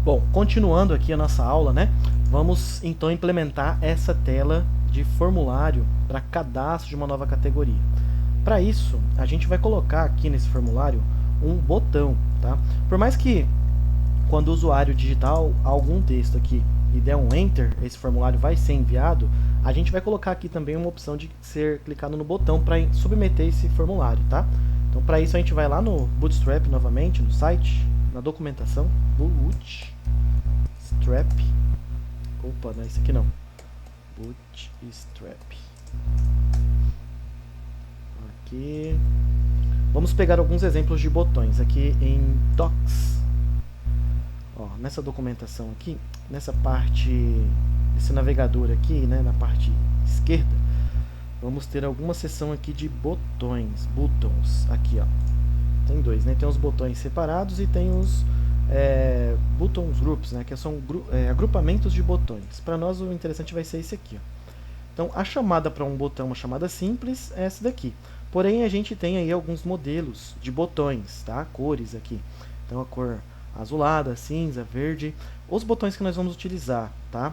Bom, continuando aqui a nossa aula, né? Vamos então implementar essa tela de formulário para cadastro de uma nova categoria. Para isso, a gente vai colocar aqui nesse formulário um botão, tá? Por mais que quando o usuário digitar algum texto aqui e der um Enter, esse formulário vai ser enviado, a gente vai colocar aqui também uma opção de ser clicado no botão para submeter esse formulário, tá? Então, para isso, a gente vai lá no Bootstrap novamente, no site, na documentação, Bootstrap. Opa, não é isso aqui não. Bootstrap. Aqui. Vamos pegar alguns exemplos de botões aqui em Docs. Ó, nessa documentação aqui, nessa parte, esse navegador aqui, né, na parte esquerda, vamos ter alguma seção aqui de botões, buttons, aqui, ó. Tem dois, né? Tem os botões separados e tem os buttons groups, né? Que são agrupamentos de botões. Para nós o interessante vai ser esse aqui, ó. Então a chamada para um botão, uma chamada simples, é essa daqui. Porém a gente tem aí alguns modelos de botões, tá? Cores aqui. Então a cor azulada, cinza, verde. Os botões que nós vamos utilizar, tá?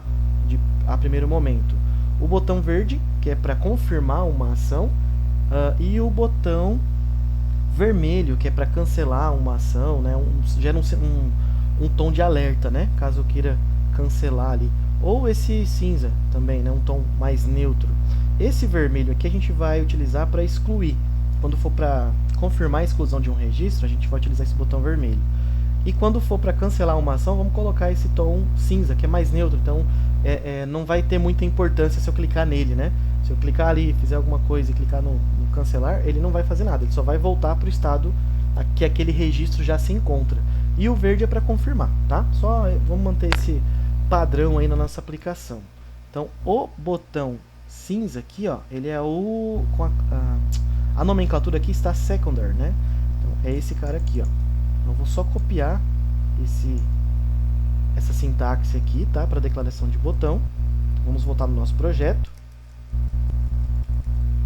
A primeiro momento. O botão verde, que é para confirmar uma ação, e o botão vermelho, que é para cancelar uma ação, né? Gera um tom de alerta, né? Caso eu queira cancelar ali. Ou esse cinza também, né? Um tom mais neutro. Esse vermelho aqui a gente vai utilizar para excluir. Quando for para confirmar a exclusão de um registro, a gente vai utilizar esse botão vermelho. E quando for para cancelar uma ação, vamos colocar esse tom cinza, que é mais neutro. Então, não vai ter muita importância se eu clicar nele, né? Se eu clicar ali, fizer alguma coisa e clicar no cancelar, ele não vai fazer nada. Ele só vai voltar para o estado que aquele registro já se encontra. E o verde é para confirmar, tá? Só vamos manter esse padrão aí na nossa aplicação. Então, o botão cinza aqui, ó, ele é o... a nomenclatura aqui está secondary, né? Então, é esse cara aqui, ó. Eu vou só copiar essa sintaxe aqui, tá? Para declaração de botão. Vamos voltar no nosso projeto.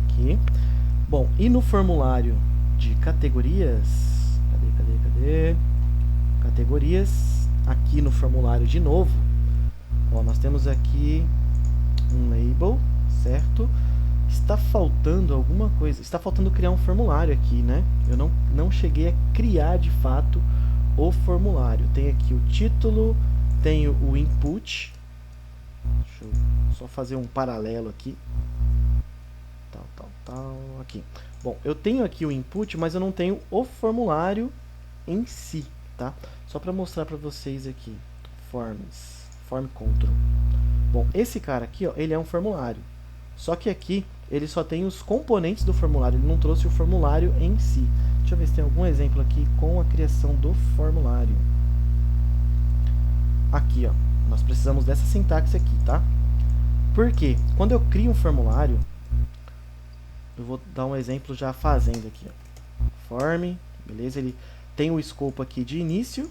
Aqui. Bom, e no formulário de categorias, cadê? Categorias, aqui no formulário de novo, ó, nós temos aqui um label, certo? Está faltando alguma coisa, está faltando criar um formulário aqui, né? Eu não cheguei a criar de fato o formulário. Tem aqui o título, tem o input. Deixa eu só fazer um paralelo aqui. Aqui. Bom, eu tenho aqui o input, mas eu não tenho o formulário em si, tá? Só para mostrar para vocês aqui. Form control. Bom, esse cara aqui, ó, ele é um formulário. Só que aqui ele só tem os componentes do formulário, ele não trouxe o formulário em si. Deixa eu ver se tem algum exemplo aqui com a criação do formulário. Aqui, ó, nós precisamos dessa sintaxe aqui, tá? Porque quando eu crio um formulário, eu vou dar um exemplo já fazendo aqui, ó. Form, beleza? Ele tem o escopo aqui de início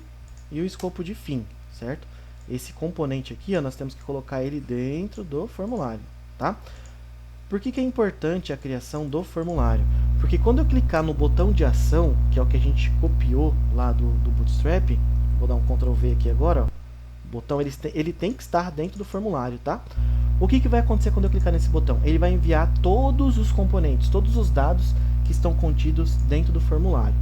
e o escopo de fim, certo? Esse componente aqui, ó, nós temos que colocar ele dentro do formulário, tá? Por que é importante a criação do formulário? Porque quando eu clicar no botão de ação, que é o que a gente copiou lá do Bootstrap, vou dar um Ctrl V aqui agora, ó, o botão ele tem que estar dentro do formulário, tá? O que vai acontecer quando eu clicar nesse botão? Ele vai enviar todos os componentes, todos os dados que estão contidos dentro do formulário,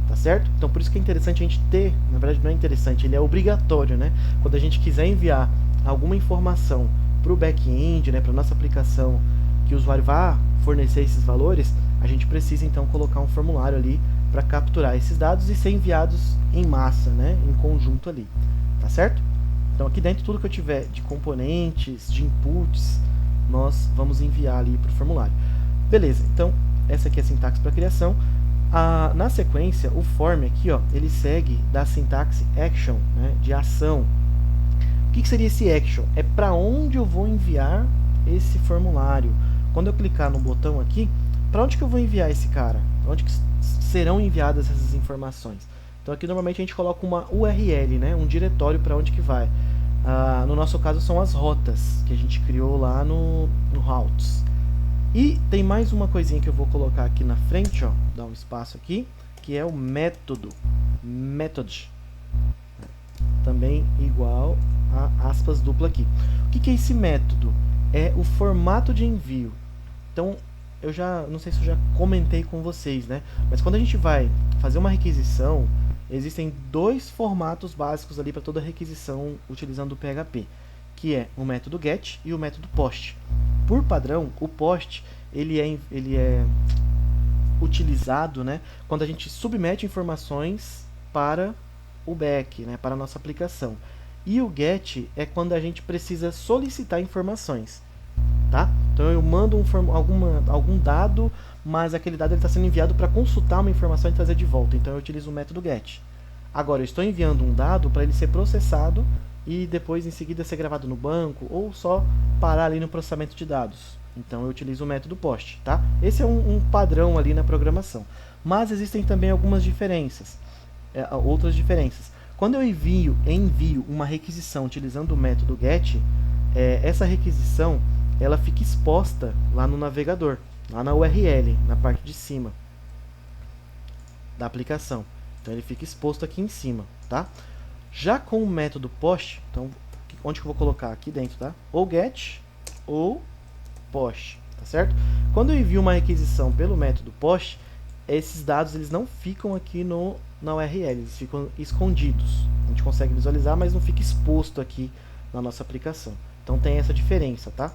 tá certo? Então por isso que é interessante a gente ter, na verdade não é interessante, ele é obrigatório, né? Quando a gente quiser enviar alguma informação para o back-end, né, para a nossa aplicação, que o usuário vá fornecer esses valores, a gente precisa então colocar um formulário ali para capturar esses dados e ser enviados em massa, né, em conjunto ali, tá certo? Então aqui dentro tudo que eu tiver de componentes, de inputs, nós vamos enviar ali para o formulário. Beleza, então essa aqui é a sintaxe para criação. Na sequência, o form aqui, ó, ele segue da sintaxe action, né, de ação. O que seria esse action? É para onde eu vou enviar esse formulário. Quando eu clicar no botão aqui, para onde que eu vou enviar esse cara? Para onde que serão enviadas essas informações? Então aqui normalmente a gente coloca uma URL, né? Um diretório para onde que vai. No nosso caso são as rotas que a gente criou lá no routes. E tem mais uma coisinha que eu vou colocar aqui na frente, ó, dar um espaço aqui, que é o método. Method. também igual a aspas dupla aqui. O que é esse método? É o formato de envio. Então, eu já não sei se eu já comentei com vocês, né? Mas quando a gente vai fazer uma requisição, existem dois formatos básicos ali para toda requisição utilizando o PHP, que é o método GET e o método POST. Por padrão, o POST ele é utilizado, né, quando a gente submete informações para o back, né, para a nossa aplicação. E o GET é quando a gente precisa solicitar informações. Tá? Então eu mando algum dado, mas aquele dado está sendo enviado para consultar uma informação e trazer de volta. Então eu utilizo o método GET. Agora eu estou enviando um dado para ele ser processado e depois em seguida ser gravado no banco ou só parar ali no processamento de dados. Então eu utilizo o método POST. Tá? Esse é um padrão ali na programação. Mas existem também algumas diferenças, outras diferenças. Quando eu envio uma requisição utilizando o método GET, essa requisição ela fica exposta lá no navegador, lá na URL, na parte de cima da aplicação. Então ele fica exposto aqui em cima, tá? Já com o método POST, então onde que eu vou colocar? Aqui dentro, tá? Ou GET ou POST, tá certo? Quando eu envio uma requisição pelo método POST, esses dados eles não ficam aqui na URL, eles ficam escondidos. A gente consegue visualizar, mas não fica exposto aqui na nossa aplicação. Então tem essa diferença, tá?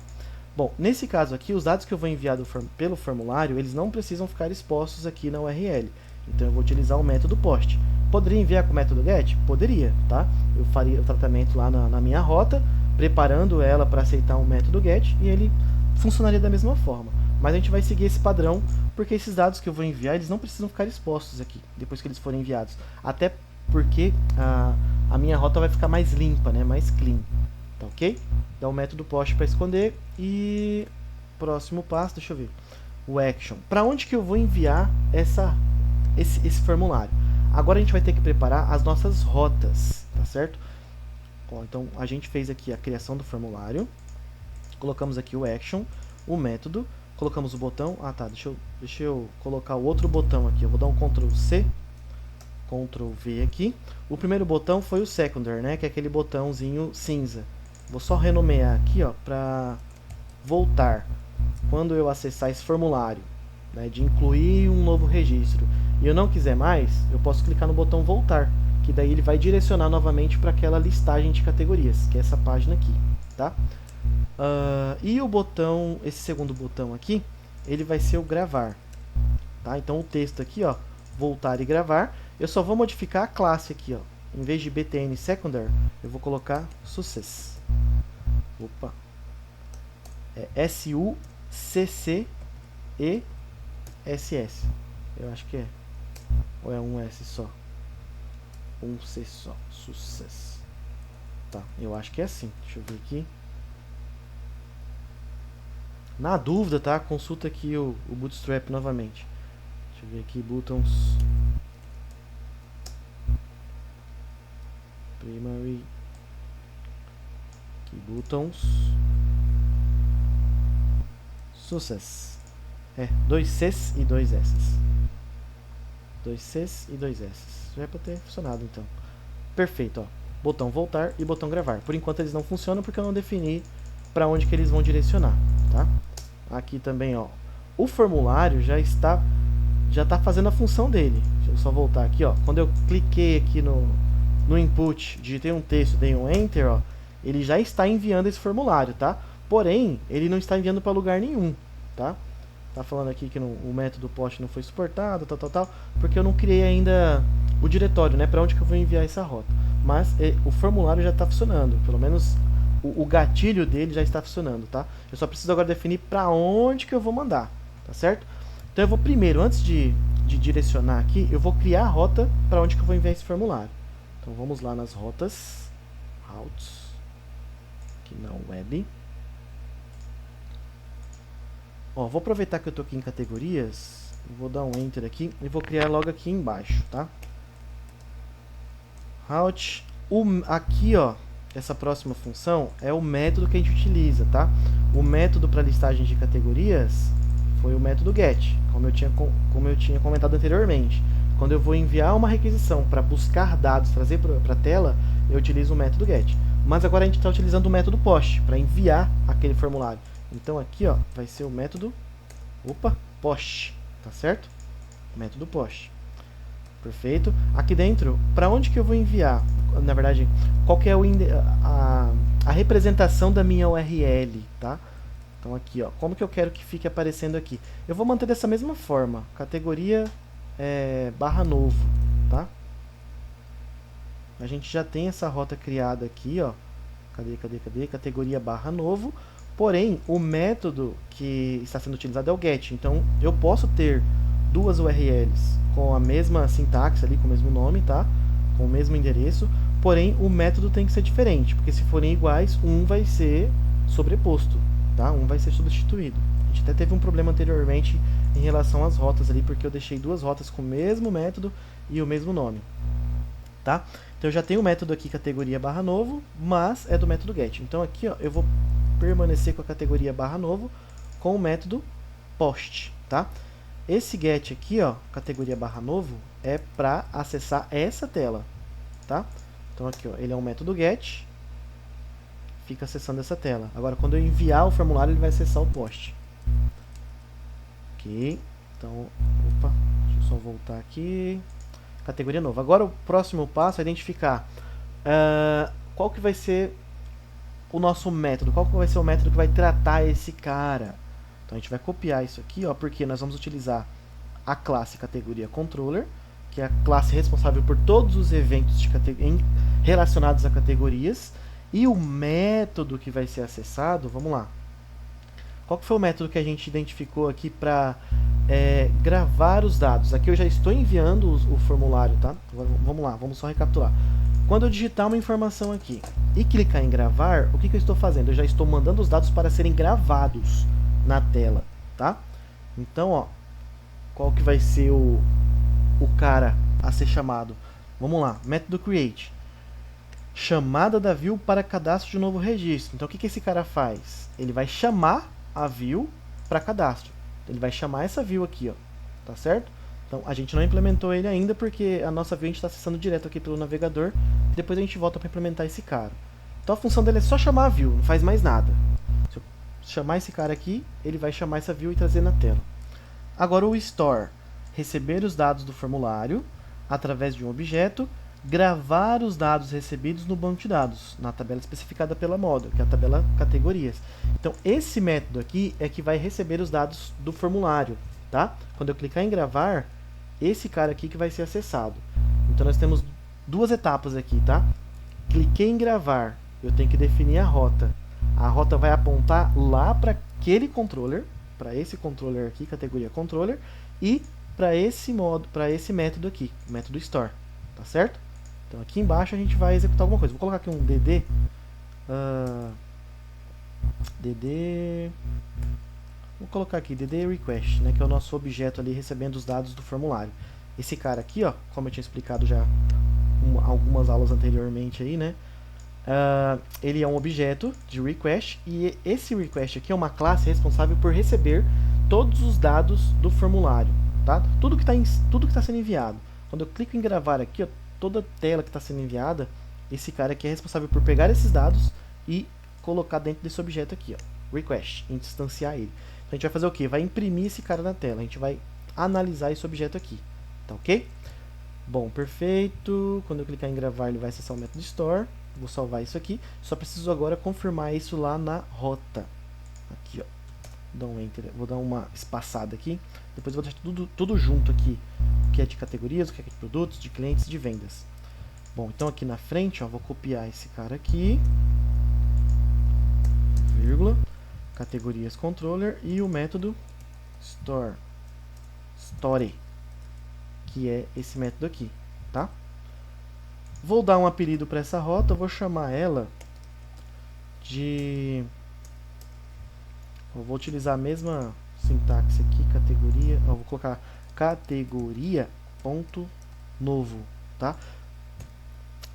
Bom, nesse caso aqui, os dados que eu vou enviar pelo formulário, eles não precisam ficar expostos aqui na URL. Então eu vou utilizar o método POST. Poderia enviar com o método GET? Poderia, tá? Eu faria o tratamento lá na minha rota, preparando ela para aceitar o método GET, e ele funcionaria da mesma forma. Mas a gente vai seguir esse padrão, porque esses dados que eu vou enviar, eles não precisam ficar expostos aqui, depois que eles forem enviados. Até porque a minha rota vai ficar mais limpa, né? Mais clean. Tá ok? Dá o método POST para esconder e próximo passo, deixa eu ver, o action. Para onde que eu vou enviar esse formulário? Agora a gente vai ter que preparar as nossas rotas, tá certo? Ó, então a gente fez aqui a criação do formulário, colocamos aqui o action, o método, colocamos o botão. Ah tá, deixa eu colocar o outro botão aqui. Eu vou dar um Ctrl C, Ctrl V aqui. O primeiro botão foi o secondary, né? Que é aquele botãozinho cinza. Vou só renomear aqui, ó, para voltar. Quando eu acessar esse formulário, né, de incluir um novo registro, e eu não quiser mais, eu posso clicar no botão voltar, que daí ele vai direcionar novamente para aquela listagem de categorias, que é essa página aqui, tá? E o botão, esse segundo botão aqui, ele vai ser o gravar, tá? Então o texto aqui, ó, voltar e gravar, eu só vou modificar a classe aqui, ó. Em vez de btn secondary, eu vou colocar success. Opa. É SUCCESS. Eu acho que é. Ou é um S só? Um C só. Success. Tá, eu acho que é assim. Deixa eu ver aqui. Na dúvida, tá? Consulta aqui o Bootstrap novamente. Deixa eu ver aqui, buttons. Primary. Aqui, buttons. Success. 2 Cs e 2 Ss. 2 Cs e 2 Ss. Já é para ter funcionado então. Perfeito, ó. Botão voltar e botão gravar. Por enquanto eles não funcionam porque eu não defini para onde que eles vão direcionar, tá? Aqui também, ó. O formulário já está fazendo a função dele. Deixa eu só voltar aqui, ó. Quando eu cliquei aqui no input, digitei um texto, dei um enter, ó, ele já está enviando esse formulário, tá? Porém, ele não está enviando para lugar nenhum, tá? Tá falando aqui que o método POST não foi suportado, tal, porque eu não criei ainda o diretório, né, para onde que eu vou enviar essa rota. Mas o formulário já está funcionando, pelo menos o gatilho dele já está funcionando, tá? Eu só preciso agora definir para onde que eu vou mandar, tá certo? Então eu vou primeiro, antes de direcionar aqui, eu vou criar a rota para onde que eu vou enviar esse formulário. Então vamos lá nas rotas, routes, aqui na web. Ó, vou aproveitar que eu tô aqui em categorias, vou dar um enter aqui e vou criar logo aqui embaixo, tá? Route, aqui, ó, essa próxima função é o método que a gente utiliza, tá? O método para listagem de categorias foi o método get, como eu tinha comentado anteriormente. Quando eu vou enviar uma requisição para buscar dados, trazer para a tela, eu utilizo o método get. Mas agora a gente está utilizando o método post para enviar aquele formulário. Então aqui, ó, vai ser o método post, tá certo? Método post. Perfeito. Aqui dentro, para onde que eu vou enviar? Na verdade, qual que é a representação da minha URL, tá? Então aqui, ó, como que eu quero que fique aparecendo aqui? Eu vou manter dessa mesma forma, categoria barra novo, tá? A gente já tem essa rota criada aqui, ó. Cadê? Categoria barra novo. Porém, o método que está sendo utilizado é o get. Então, eu posso ter duas URLs com a mesma sintaxe ali, com o mesmo nome, tá? Com o mesmo endereço. Porém, o método tem que ser diferente, porque se forem iguais, um vai ser sobreposto, tá? Um vai ser substituído. A gente até teve um problema anteriormente em relação às rotas ali, porque eu deixei duas rotas com o mesmo método e o mesmo nome, tá? Então eu já tenho o método aqui, categoria barra novo, mas é do método get. Então aqui, ó, eu vou permanecer com a categoria barra novo com o método post, tá? Esse get aqui, ó, categoria barra novo, é para acessar essa tela, tá? Então aqui, ó, ele é um método get, fica acessando essa tela. Agora, quando eu enviar o formulário, ele vai acessar o post. Ok, então, deixa eu só voltar aqui. Categoria nova. Agora o próximo passo é identificar qual que vai ser o nosso método, qual que vai ser o método que vai tratar esse cara. Então a gente vai copiar isso aqui, ó, porque nós vamos utilizar a classe categoria controller, que é a classe responsável por todos os eventos relacionados a categorias, e o método que vai ser acessado, vamos lá. Qual que foi o método que a gente identificou aqui para gravar os dados? Aqui eu já estou enviando o formulário, tá? Agora, vamos lá, vamos só recapitular. Quando eu digitar uma informação aqui e clicar em gravar, o que eu estou fazendo? Eu já estou mandando os dados para serem gravados na tela, tá? Então, ó, qual que vai ser o cara a ser chamado? Vamos lá, método create. Chamada da view para cadastro de novo registro. Então, o que esse cara faz? Ele vai chamar a view para cadastro. Ele vai chamar essa view aqui, ó, tá certo? Então, a gente não implementou ele ainda porque a nossa view a gente está acessando direto aqui pelo navegador. Depois a gente volta para implementar esse cara. Então, a função dele é só chamar a view, não faz mais nada. Se eu chamar esse cara aqui, ele vai chamar essa view e trazer na tela. Agora, o store. Receber os dados do formulário através de um objeto, gravar os dados recebidos no banco de dados, na tabela especificada pela model, que é a tabela categorias. Então, esse método aqui é que vai receber os dados do formulário, tá? Quando eu clicar em gravar, esse cara aqui que vai ser acessado. Então, nós temos duas etapas aqui, tá? Cliquei em gravar, eu tenho que definir a rota. A rota vai apontar lá para aquele controller, para esse controller aqui, categoria controller, e para esse método aqui, o método store, tá certo? Então aqui embaixo a gente vai executar alguma coisa. Vou colocar aqui um vou colocar aqui dd request, né, que é o nosso objeto ali recebendo os dados do formulário. Esse cara aqui, ó, como eu tinha explicado já algumas aulas anteriormente aí, né, ele é um objeto de request e esse request aqui é uma classe responsável por receber todos os dados do formulário, tá? Tudo que está sendo enviado. Quando eu clico em gravar aqui, ó, toda a tela que está sendo enviada, esse cara aqui é responsável por pegar esses dados e colocar dentro desse objeto aqui, ó, request, instanciar ele. Então a gente vai fazer o quê? Vai imprimir esse cara na tela, a gente vai analisar esse objeto aqui, tá ok? Bom, perfeito. Quando eu clicar em gravar, ele vai acessar o método store. Vou salvar isso aqui. Só preciso agora confirmar isso lá na rota. Aqui, ó. Vou dar um enter, vou dar uma espaçada aqui. Depois eu vou deixar tudo junto aqui. O que é de categorias, o que é de produtos, de clientes, de vendas. Bom, então aqui na frente, ó, vou copiar esse cara aqui. Vírgula. Categorias controller e o método store. Que é esse método aqui, tá? Vou dar um apelido para essa rota, vou chamar ela de... Eu vou utilizar a mesma sintaxe aqui, categoria, vou colocar categoria ponto novo, tá?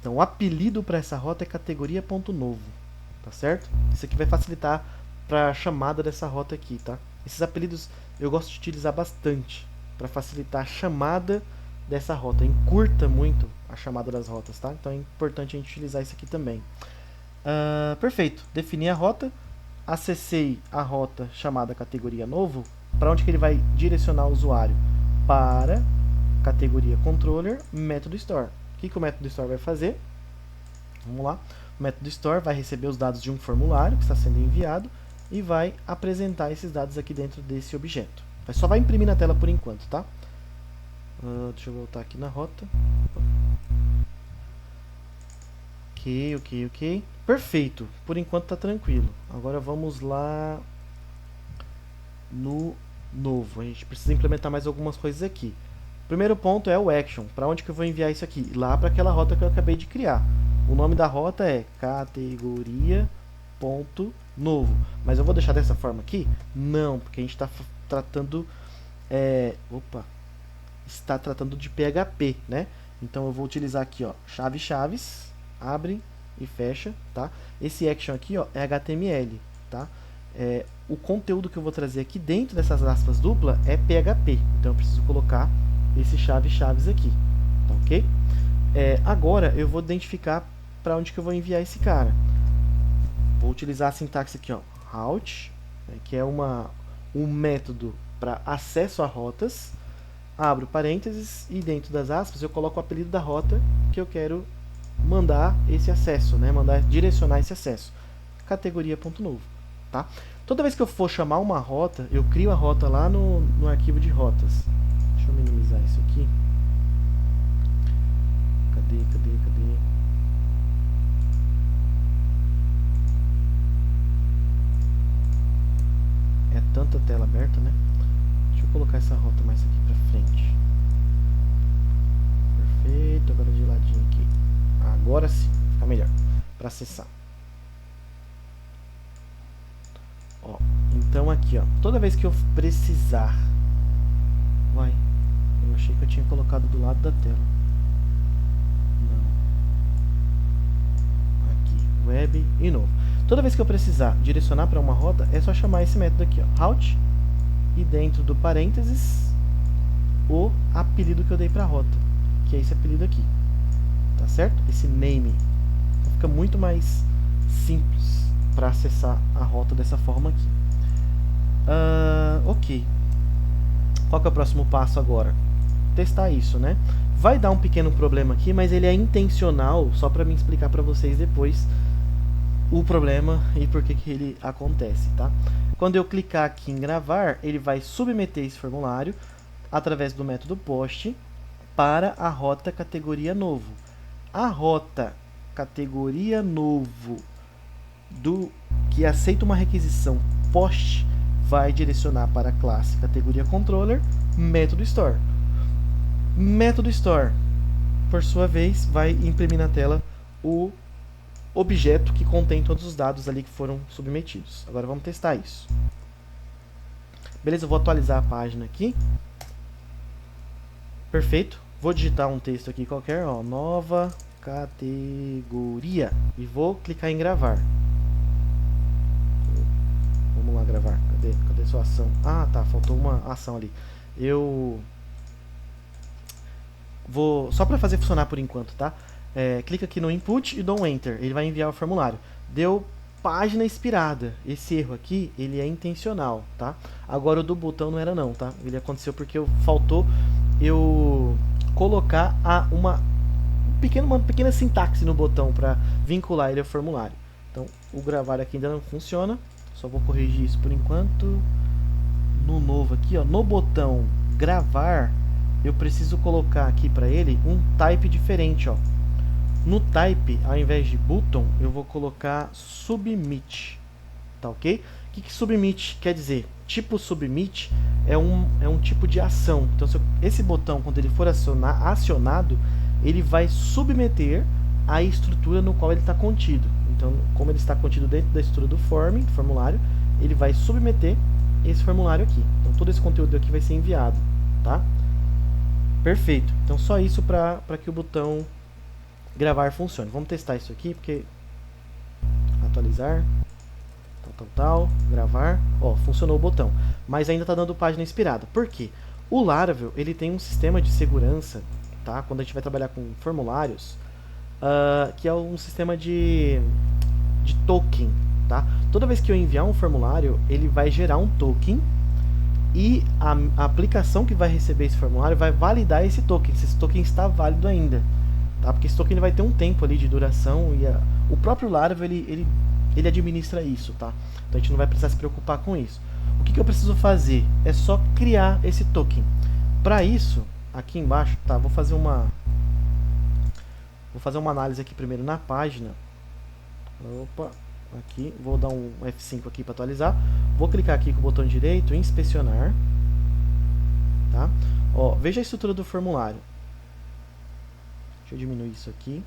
Então, o apelido para essa rota é categoria ponto novo, tá certo? Isso aqui vai facilitar para a chamada dessa rota aqui, tá? Esses apelidos eu gosto de utilizar bastante para facilitar a chamada dessa rota, encurta muito a chamada das rotas, tá? Então é importante a gente utilizar isso aqui também. Perfeito, defini a rota, acessei a rota chamada categoria novo, para onde que ele vai direcionar o usuário? Para categoria controller, método store. O que o método store vai fazer? Vamos lá. O método store vai receber os dados de um formulário que está sendo enviado e vai apresentar esses dados aqui dentro desse objeto. Só vai imprimir na tela por enquanto, tá? Deixa eu voltar aqui na rota. Ok. Perfeito. Por enquanto tá tranquilo. Agora vamos lá no novo. A gente precisa implementar mais algumas coisas aqui. Primeiro ponto é o action. Para onde que eu vou enviar isso aqui? Lá para aquela rota que eu acabei de criar. O nome da rota é categoria.novo. Mas eu vou deixar dessa forma aqui? Não, porque a gente está tratando... está tratando de PHP, né? Então eu vou utilizar aqui, ó, chaves, abre e fecha, tá? Esse action aqui, ó, é HTML, tá? O conteúdo que eu vou trazer aqui dentro dessas aspas dupla é PHP. Então eu preciso colocar esse chaves aqui, tá ok? Agora eu vou identificar para onde que eu vou enviar esse cara. Vou utilizar a sintaxe aqui, ó, route, que é um método para acesso a rotas. Abro parênteses e dentro das aspas eu coloco o apelido da rota que eu quero mandar esse acesso, né? Direcionar esse acesso. Categoria.novo, tá? Toda vez que eu for chamar uma rota, eu crio a rota lá no arquivo de rotas. Deixa eu minimizar isso aqui. Cadê? É tanta tela aberta, né? Deixa eu colocar essa rota mais aqui pra frente. Perfeito, agora de ladinho aqui. Agora sim, fica melhor para acessar. Ó, então aqui, ó, toda vez que eu precisar... Uai, eu achei que eu tinha colocado do lado da tela. Não. Aqui, web e novo. Toda vez que eu precisar direcionar para uma rota, é só chamar esse método aqui, ó, route, e dentro do parênteses o apelido que eu dei para a rota, que é esse apelido aqui, tá certo? Esse name. Então, fica muito mais simples para acessar a rota dessa forma aqui. Ok. Qual que é o próximo passo agora? Testar isso, né? Vai dar um pequeno problema aqui, mas ele é intencional, só para me explicar para vocês depois o problema e por que ele acontece, tá? Quando eu clicar aqui em gravar, ele vai submeter esse formulário através do método post para a rota categoria novo. A rota categoria novo que aceita uma requisição post vai direcionar para a classe categoria controller método store. Método store, por sua vez, vai imprimir na tela o objeto que contém todos os dados ali que foram submetidos. Agora vamos testar isso. Beleza, eu vou atualizar a página aqui. Perfeito. Vou digitar um texto aqui qualquer, ó, nova categoria, e vou clicar em gravar. Vamos lá gravar. Cadê sua ação? Ah, tá, faltou uma ação ali. Eu vou só para fazer funcionar por enquanto, tá? Clica aqui no input e dou um enter. Ele vai enviar o formulário. Deu página expirada. Esse erro aqui, ele é intencional, tá? Agora o do botão não era não, tá? Ele aconteceu porque faltou eu colocar uma pequena sintaxe no botão para vincular ele ao formulário. Então, o gravar aqui ainda não funciona. Só vou corrigir isso por enquanto. No novo aqui, ó, no botão gravar, eu preciso colocar aqui para ele um type diferente, ó. No type, ao invés de button, eu vou colocar submit, tá ok? O que submit quer dizer? Tipo submit é um tipo de ação. Então, esse botão, quando ele for acionado, ele vai submeter a estrutura no qual ele está contido. Então, como ele está contido dentro da estrutura do formulário, ele vai submeter esse formulário aqui. Então, todo esse conteúdo aqui vai ser enviado, tá? Perfeito. Então, só isso para que o botão gravar funcione. Vamos testar isso aqui, porque atualizar, tal, gravar, ó, funcionou o botão, mas ainda está dando página expirada. Por quê? O Laravel, ele tem um sistema de segurança tá? Quando a gente vai trabalhar com formulários, que é um sistema de token, tá? Toda vez que eu enviar um formulário, ele vai gerar um token e a aplicação que vai receber esse formulário vai validar esse token, se esse token está válido ainda, tá? Porque esse token ele vai ter um tempo ali de duração e o próprio Laravel ele administra isso, tá? Então a gente não vai precisar se preocupar com isso. O que eu preciso fazer? É só criar esse token. Para isso, aqui embaixo, tá? Vou fazer uma análise aqui primeiro na página. Opa, aqui, vou dar um F5 aqui para atualizar. Vou clicar aqui com o botão direito, inspecionar, tá? Ó, veja a estrutura do formulário. Deixa eu diminuir isso aqui.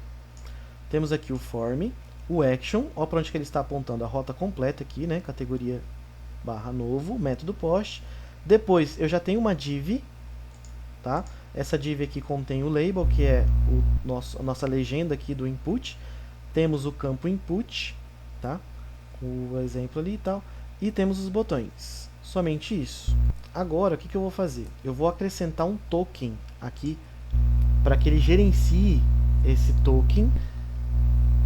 Temos aqui o form, o action, ó para onde que ele está apontando, a rota completa aqui, né? Categoria /novo, método post. Depois eu já tenho uma div, tá? Essa div aqui contém o label, que é a nossa legenda aqui do input. Temos o campo input, tá? O exemplo ali e tal. E temos os botões. Somente isso. Agora, o que eu vou fazer? Eu vou acrescentar um token aqui para que ele gerencie esse token.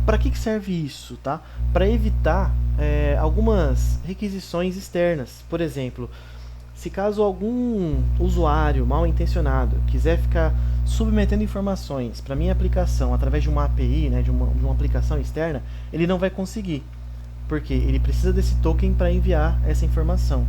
Para que serve isso, tá? Para evitar algumas requisições externas. Por exemplo, se caso algum usuário mal intencionado quiser ficar submetendo informações para minha aplicação através de uma API, né, de uma aplicação externa, ele não vai conseguir, porque ele precisa desse token para enviar essa informação.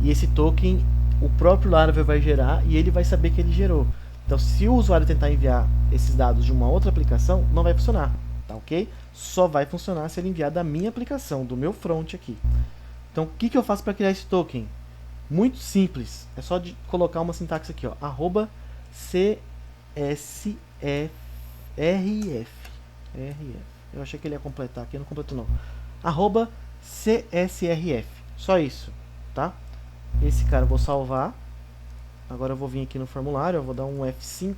E esse token o próprio Laravel vai gerar e ele vai saber que ele gerou. Então, se o usuário tentar enviar esses dados de uma outra aplicação, não vai funcionar, tá ok? Só vai funcionar se ele enviar da minha aplicação, do meu front aqui. Então, o que eu faço para criar esse token? Muito simples, é só de colocar uma sintaxe aqui, ó, @CSRF. Eu achei que ele ia completar aqui, não completou não. @CSRF, só isso, tá? Esse cara eu vou salvar. Agora eu vou vir aqui no formulário, eu vou dar um F5.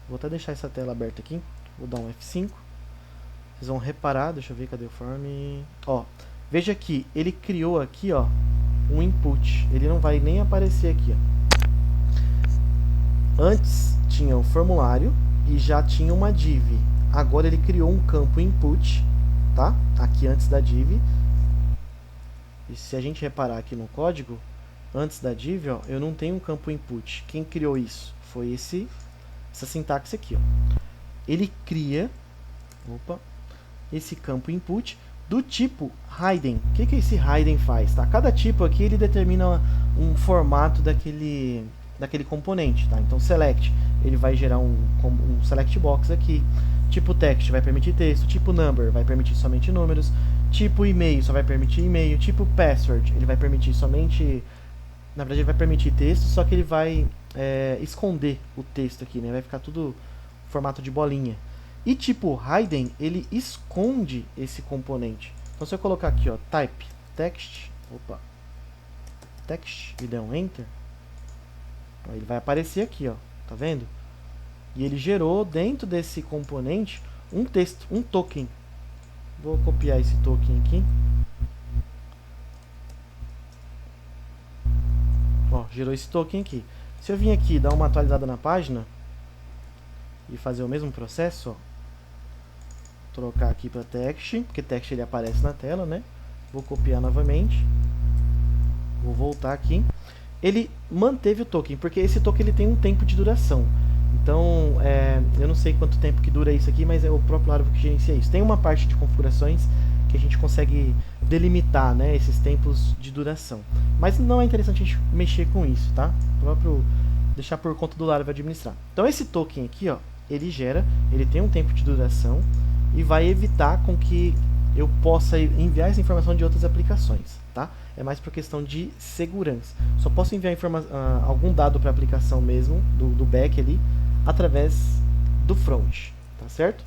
Vou até deixar essa tela aberta aqui. Vou dar um F5. Vocês vão reparar, deixa eu ver, cadê o form? Ó, veja que ele criou aqui, ó, um input. Ele não vai nem aparecer aqui, ó. Antes tinha o formulário e já tinha uma div. Agora ele criou um campo input, tá? Aqui antes da div. E se a gente reparar aqui no código, antes da div, ó, eu não tenho um campo input. Quem criou isso? Foi essa sintaxe aqui, ó. Ele cria, esse campo input do tipo hidden. O que esse hidden faz? Tá? Cada tipo aqui ele determina um formato daquele componente. Tá? Então select, ele vai gerar um select box aqui. Tipo text vai permitir texto. Tipo number vai permitir somente números. Tipo e-mail só vai permitir e-mail. Tipo password, ele vai permitir somente... Na verdade ele vai permitir texto, só que ele vai esconder o texto aqui, né? Vai ficar tudo formato de bolinha. E tipo hidden, ele esconde esse componente. Então se eu colocar aqui, ó, type text, text e der um enter, ó, ele vai aparecer aqui, ó, tá vendo? E ele gerou dentro desse componente um texto, um token. Vou copiar esse token aqui. Ó, gerou esse token aqui. Se eu vim aqui dar uma atualizada na página e fazer o mesmo processo, ó, trocar aqui para text, porque text ele aparece na tela, né? Vou copiar novamente. Vou voltar aqui. Ele manteve o token, porque esse token ele tem um tempo de duração. Então, eu não sei quanto tempo que dura isso aqui, mas é o próprio Laravel que gerencia isso. Tem uma parte de configurações que a gente consegue delimitar, né, esses tempos de duração. Mas não é interessante a gente mexer com isso, tá? Próprio deixar por conta do Laravel administrar. Então esse token aqui, ó, ele tem um tempo de duração e vai evitar com que eu possa enviar essa informação de outras aplicações, tá? É mais por questão de segurança. Só posso enviar algum dado para a aplicação mesmo, do back ali, através do front, tá certo?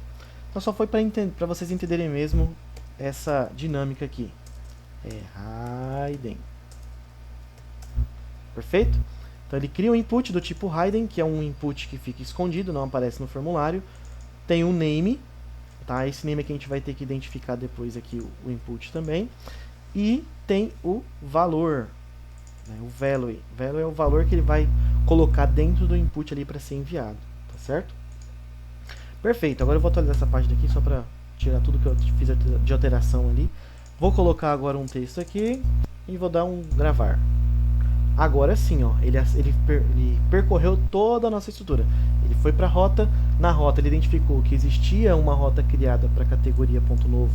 Então só foi para vocês entenderem mesmo essa dinâmica aqui. Hidden. Perfeito? Então ele cria um input do tipo hidden, que é um input que fica escondido, não aparece no formulário. Tem um name, tá? Esse name aqui a gente vai ter que identificar depois aqui o input também. E tem o valor, né? O value. Value é o valor que ele vai colocar dentro do input ali para ser enviado, tá tá certo? Perfeito, agora eu vou atualizar essa página aqui só para tirar tudo que eu fiz de alteração ali. Vou colocar agora um texto aqui e vou dar um gravar. Agora sim, ó, ele percorreu toda a nossa estrutura. Ele foi para a rota, na rota ele identificou que existia uma rota criada para a categoria ponto novo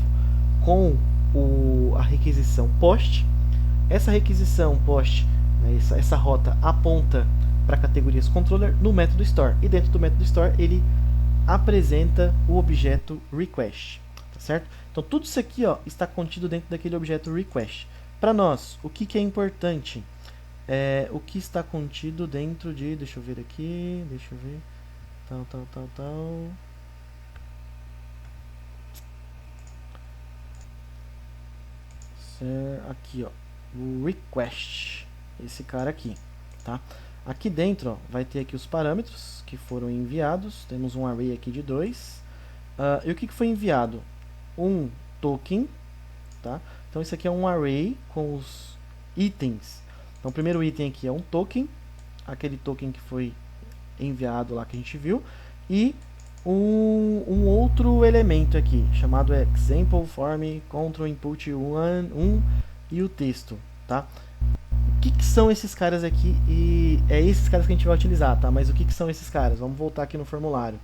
com a requisição post. Essa requisição post, né, essa rota aponta para categorias controller no método store. E dentro do método store ele apresenta o objeto request, tá certo? Então tudo isso aqui, ó, está contido dentro daquele objeto request. Para nós, o que é importante? O que está contido dentro de... Deixa eu ver aqui, deixa eu ver... Tal. Aqui, ó, o request, esse cara aqui, tá? Aqui dentro, ó, vai ter aqui os parâmetros que foram enviados. Temos um array aqui de 2. E o que foi enviado? Um token, tá? Então isso aqui é um array com os itens. Então o primeiro item aqui é um token, aquele token que foi enviado lá que a gente viu, e um outro elemento aqui, chamado example form control input 1 e o texto, tá? O que são esses caras aqui? E é esses caras que a gente vai utilizar, tá? Mas o que são esses caras? Vamos voltar aqui no formulário.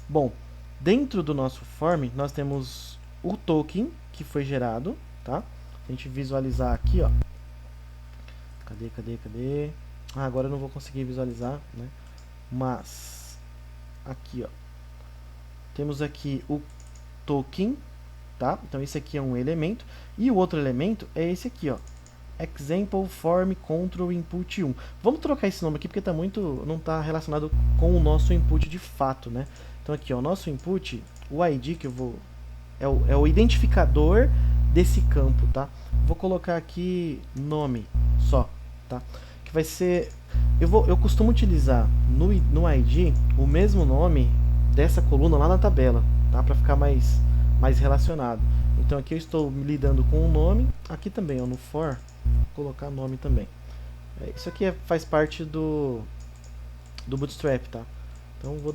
Bom, dentro do nosso form, nós temos o token que foi gerado, tá? Se a gente visualizar aqui, ó. Cadê? Agora eu não vou conseguir visualizar, né? Mas aqui, ó, temos aqui o token, tá? Então esse aqui é um elemento e o outro elemento é esse aqui, ó, example form control input 1. Vamos trocar esse nome aqui porque tá não está relacionado com o nosso input de fato, né? Então aqui, ó, o nosso input, o ID que eu vou é o identificador desse campo, tá? Vou colocar aqui nome só, tá? Que vai ser... Eu costumo utilizar no ID o mesmo nome dessa coluna lá na tabela, tá? Para ficar mais relacionado. Então aqui eu estou lidando com o nome, aqui também, ó, no for, vou colocar nome também. Isso aqui faz parte do Bootstrap, tá? Então vou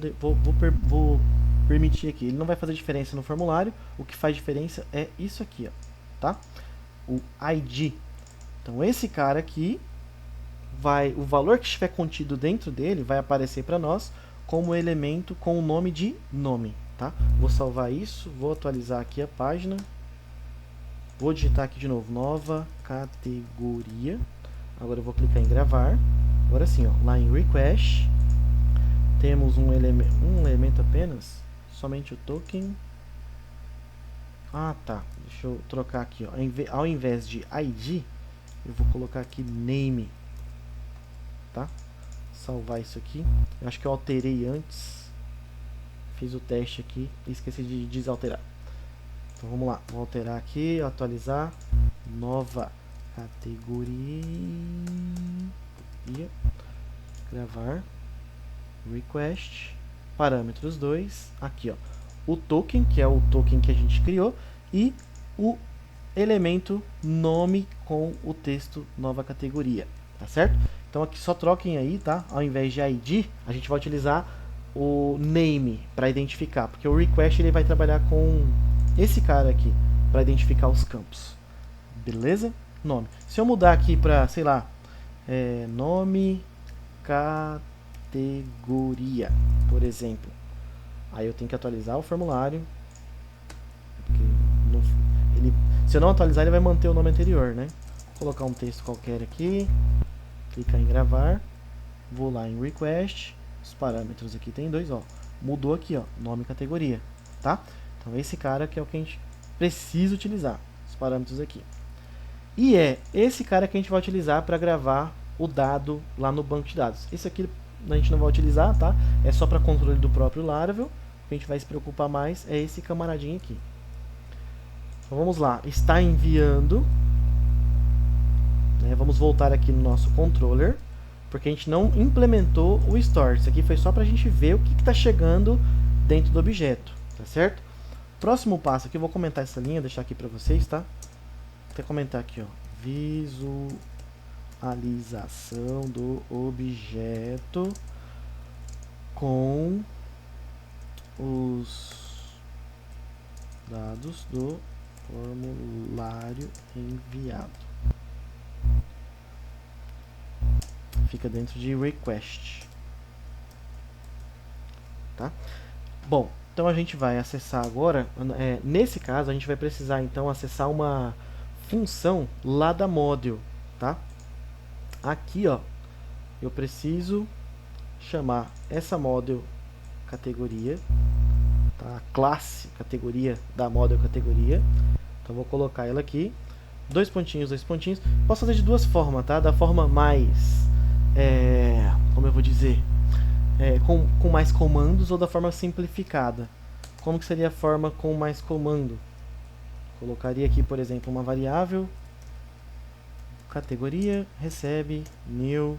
permitir aqui. Ele não vai fazer diferença no formulário, o que faz diferença é isso aqui, ó, tá? O ID. Então esse cara aqui o valor que estiver contido dentro dele vai aparecer para nós como elemento com o nome de nome, tá? Vou salvar isso, vou atualizar aqui a página, vou digitar aqui de novo, nova categoria. Agora eu vou clicar em gravar. Agora sim, ó, lá em request temos um elemento apenas, somente o token. Tá, deixa eu trocar aqui, ó. Ao invés de ID, eu vou colocar aqui name, tá? Salvar isso aqui. Eu acho que eu alterei antes. Fiz o teste aqui e esqueci de desalterar. Então vamos lá, vou alterar aqui, atualizar. Nova categoria. Gravar. Request. Parâmetros 2. Aqui, ó. O token, que é o token que a gente criou. E o elemento nome com o texto nova categoria. Tá certo? Então aqui só troquem aí, tá? Ao invés de ID, a gente vai utilizar o name para identificar, porque o request ele vai trabalhar com esse cara aqui para identificar os campos. Beleza? Nome. Se eu mudar aqui para, sei lá, nome categoria, por exemplo, aí eu tenho que atualizar o formulário, porque se eu não atualizar ele vai manter o nome anterior, né? Vou colocar um texto qualquer aqui. Clicar em gravar, vou lá em request, os parâmetros aqui tem 2, ó, mudou aqui, ó, nome e categoria, tá? Então esse cara que é o que a gente precisa utilizar, os parâmetros aqui. E é esse cara que a gente vai utilizar para gravar o dado lá no banco de dados. Esse aqui a gente não vai utilizar, tá? É só para controle do próprio Laravel. O que a gente vai se preocupar mais é esse camaradinho aqui. Então vamos lá, está enviando. Vamos voltar aqui no nosso controller, porque a gente não implementou o store. Isso aqui foi só para a gente ver o que está chegando dentro do objeto, tá certo? Próximo passo aqui, eu vou comentar essa linha, deixar aqui para vocês, tá? Vou comentar aqui, ó, visualização do objeto com os dados do formulário enviado. Fica dentro de request, tá? Bom, então a gente vai acessar agora, nesse caso a gente vai precisar então acessar uma função lá da module, tá? Aqui, ó, eu preciso chamar essa module categoria, tá? A classe categoria da module categoria. Então vou colocar ela aqui, dois pontinhos. Posso fazer de duas formas, tá? Da forma mais, como eu vou dizer, com mais comandos, ou da forma simplificada. Como que seria a forma com mais comando? Colocaria aqui, por exemplo, uma variável categoria recebe new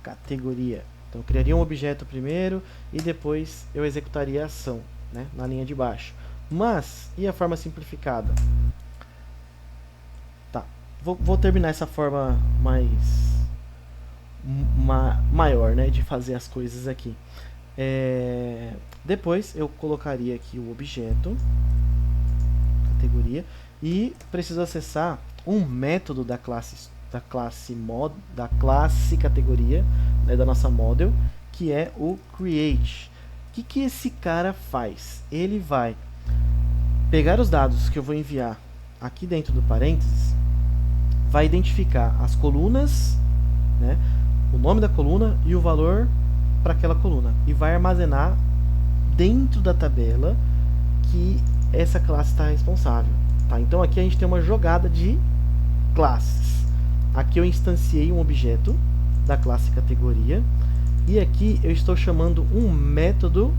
categoria. Então eu criaria um objeto primeiro e depois eu executaria a ação, né, na linha de baixo. Mas, e a forma simplificada? Tá, vou terminar essa forma maior, né, de fazer as coisas aqui. Depois eu colocaria aqui o objeto categoria e preciso acessar um método da classe categoria, né, da nossa model, que é o create. O que esse cara faz? Ele vai pegar os dados que eu vou enviar aqui dentro do parênteses, vai identificar as colunas, né, o nome da coluna e o valor para aquela coluna, e vai armazenar dentro da tabela que essa classe está responsável, tá? Então aqui a gente tem uma jogada de classes. Aqui eu instanciei um objeto da classe categoria e aqui eu estou chamando um método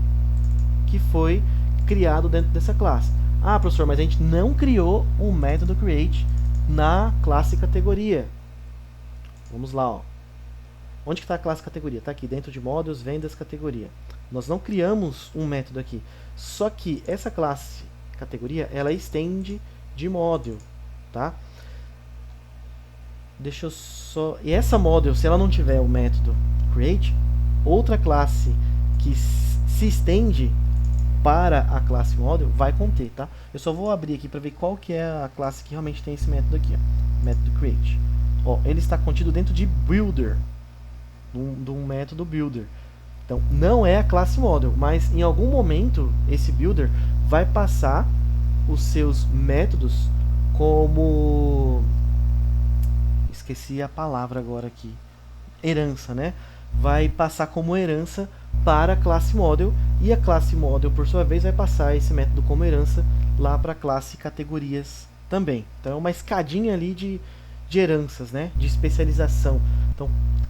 que foi criado dentro dessa classe. Ah, professor, mas a gente não criou um método create na classe categoria. Vamos lá, ó. Onde que está a classe categoria? Está aqui dentro de modules, vendas, categoria. Nós não criamos um método aqui. Só que essa classe categoria, ela estende de module, tá? Deixa eu só... E essa module, se ela não tiver o método create, outra classe que se estende para a classe module vai conter, tá? Eu só vou abrir aqui para ver qual que é a classe que realmente tem esse método aqui, ó. Método create. Ó, ele está contido dentro de builder, de um método builder. Então, não é a classe module, mas em algum momento esse builder vai passar os seus métodos como... Esqueci a palavra agora aqui. Herança, né? Vai passar como herança para a classe model, e a classe model, por sua vez, vai passar esse método como herança lá para a classe categorias também. Então é uma escadinha ali de heranças, né? De especialização. Então,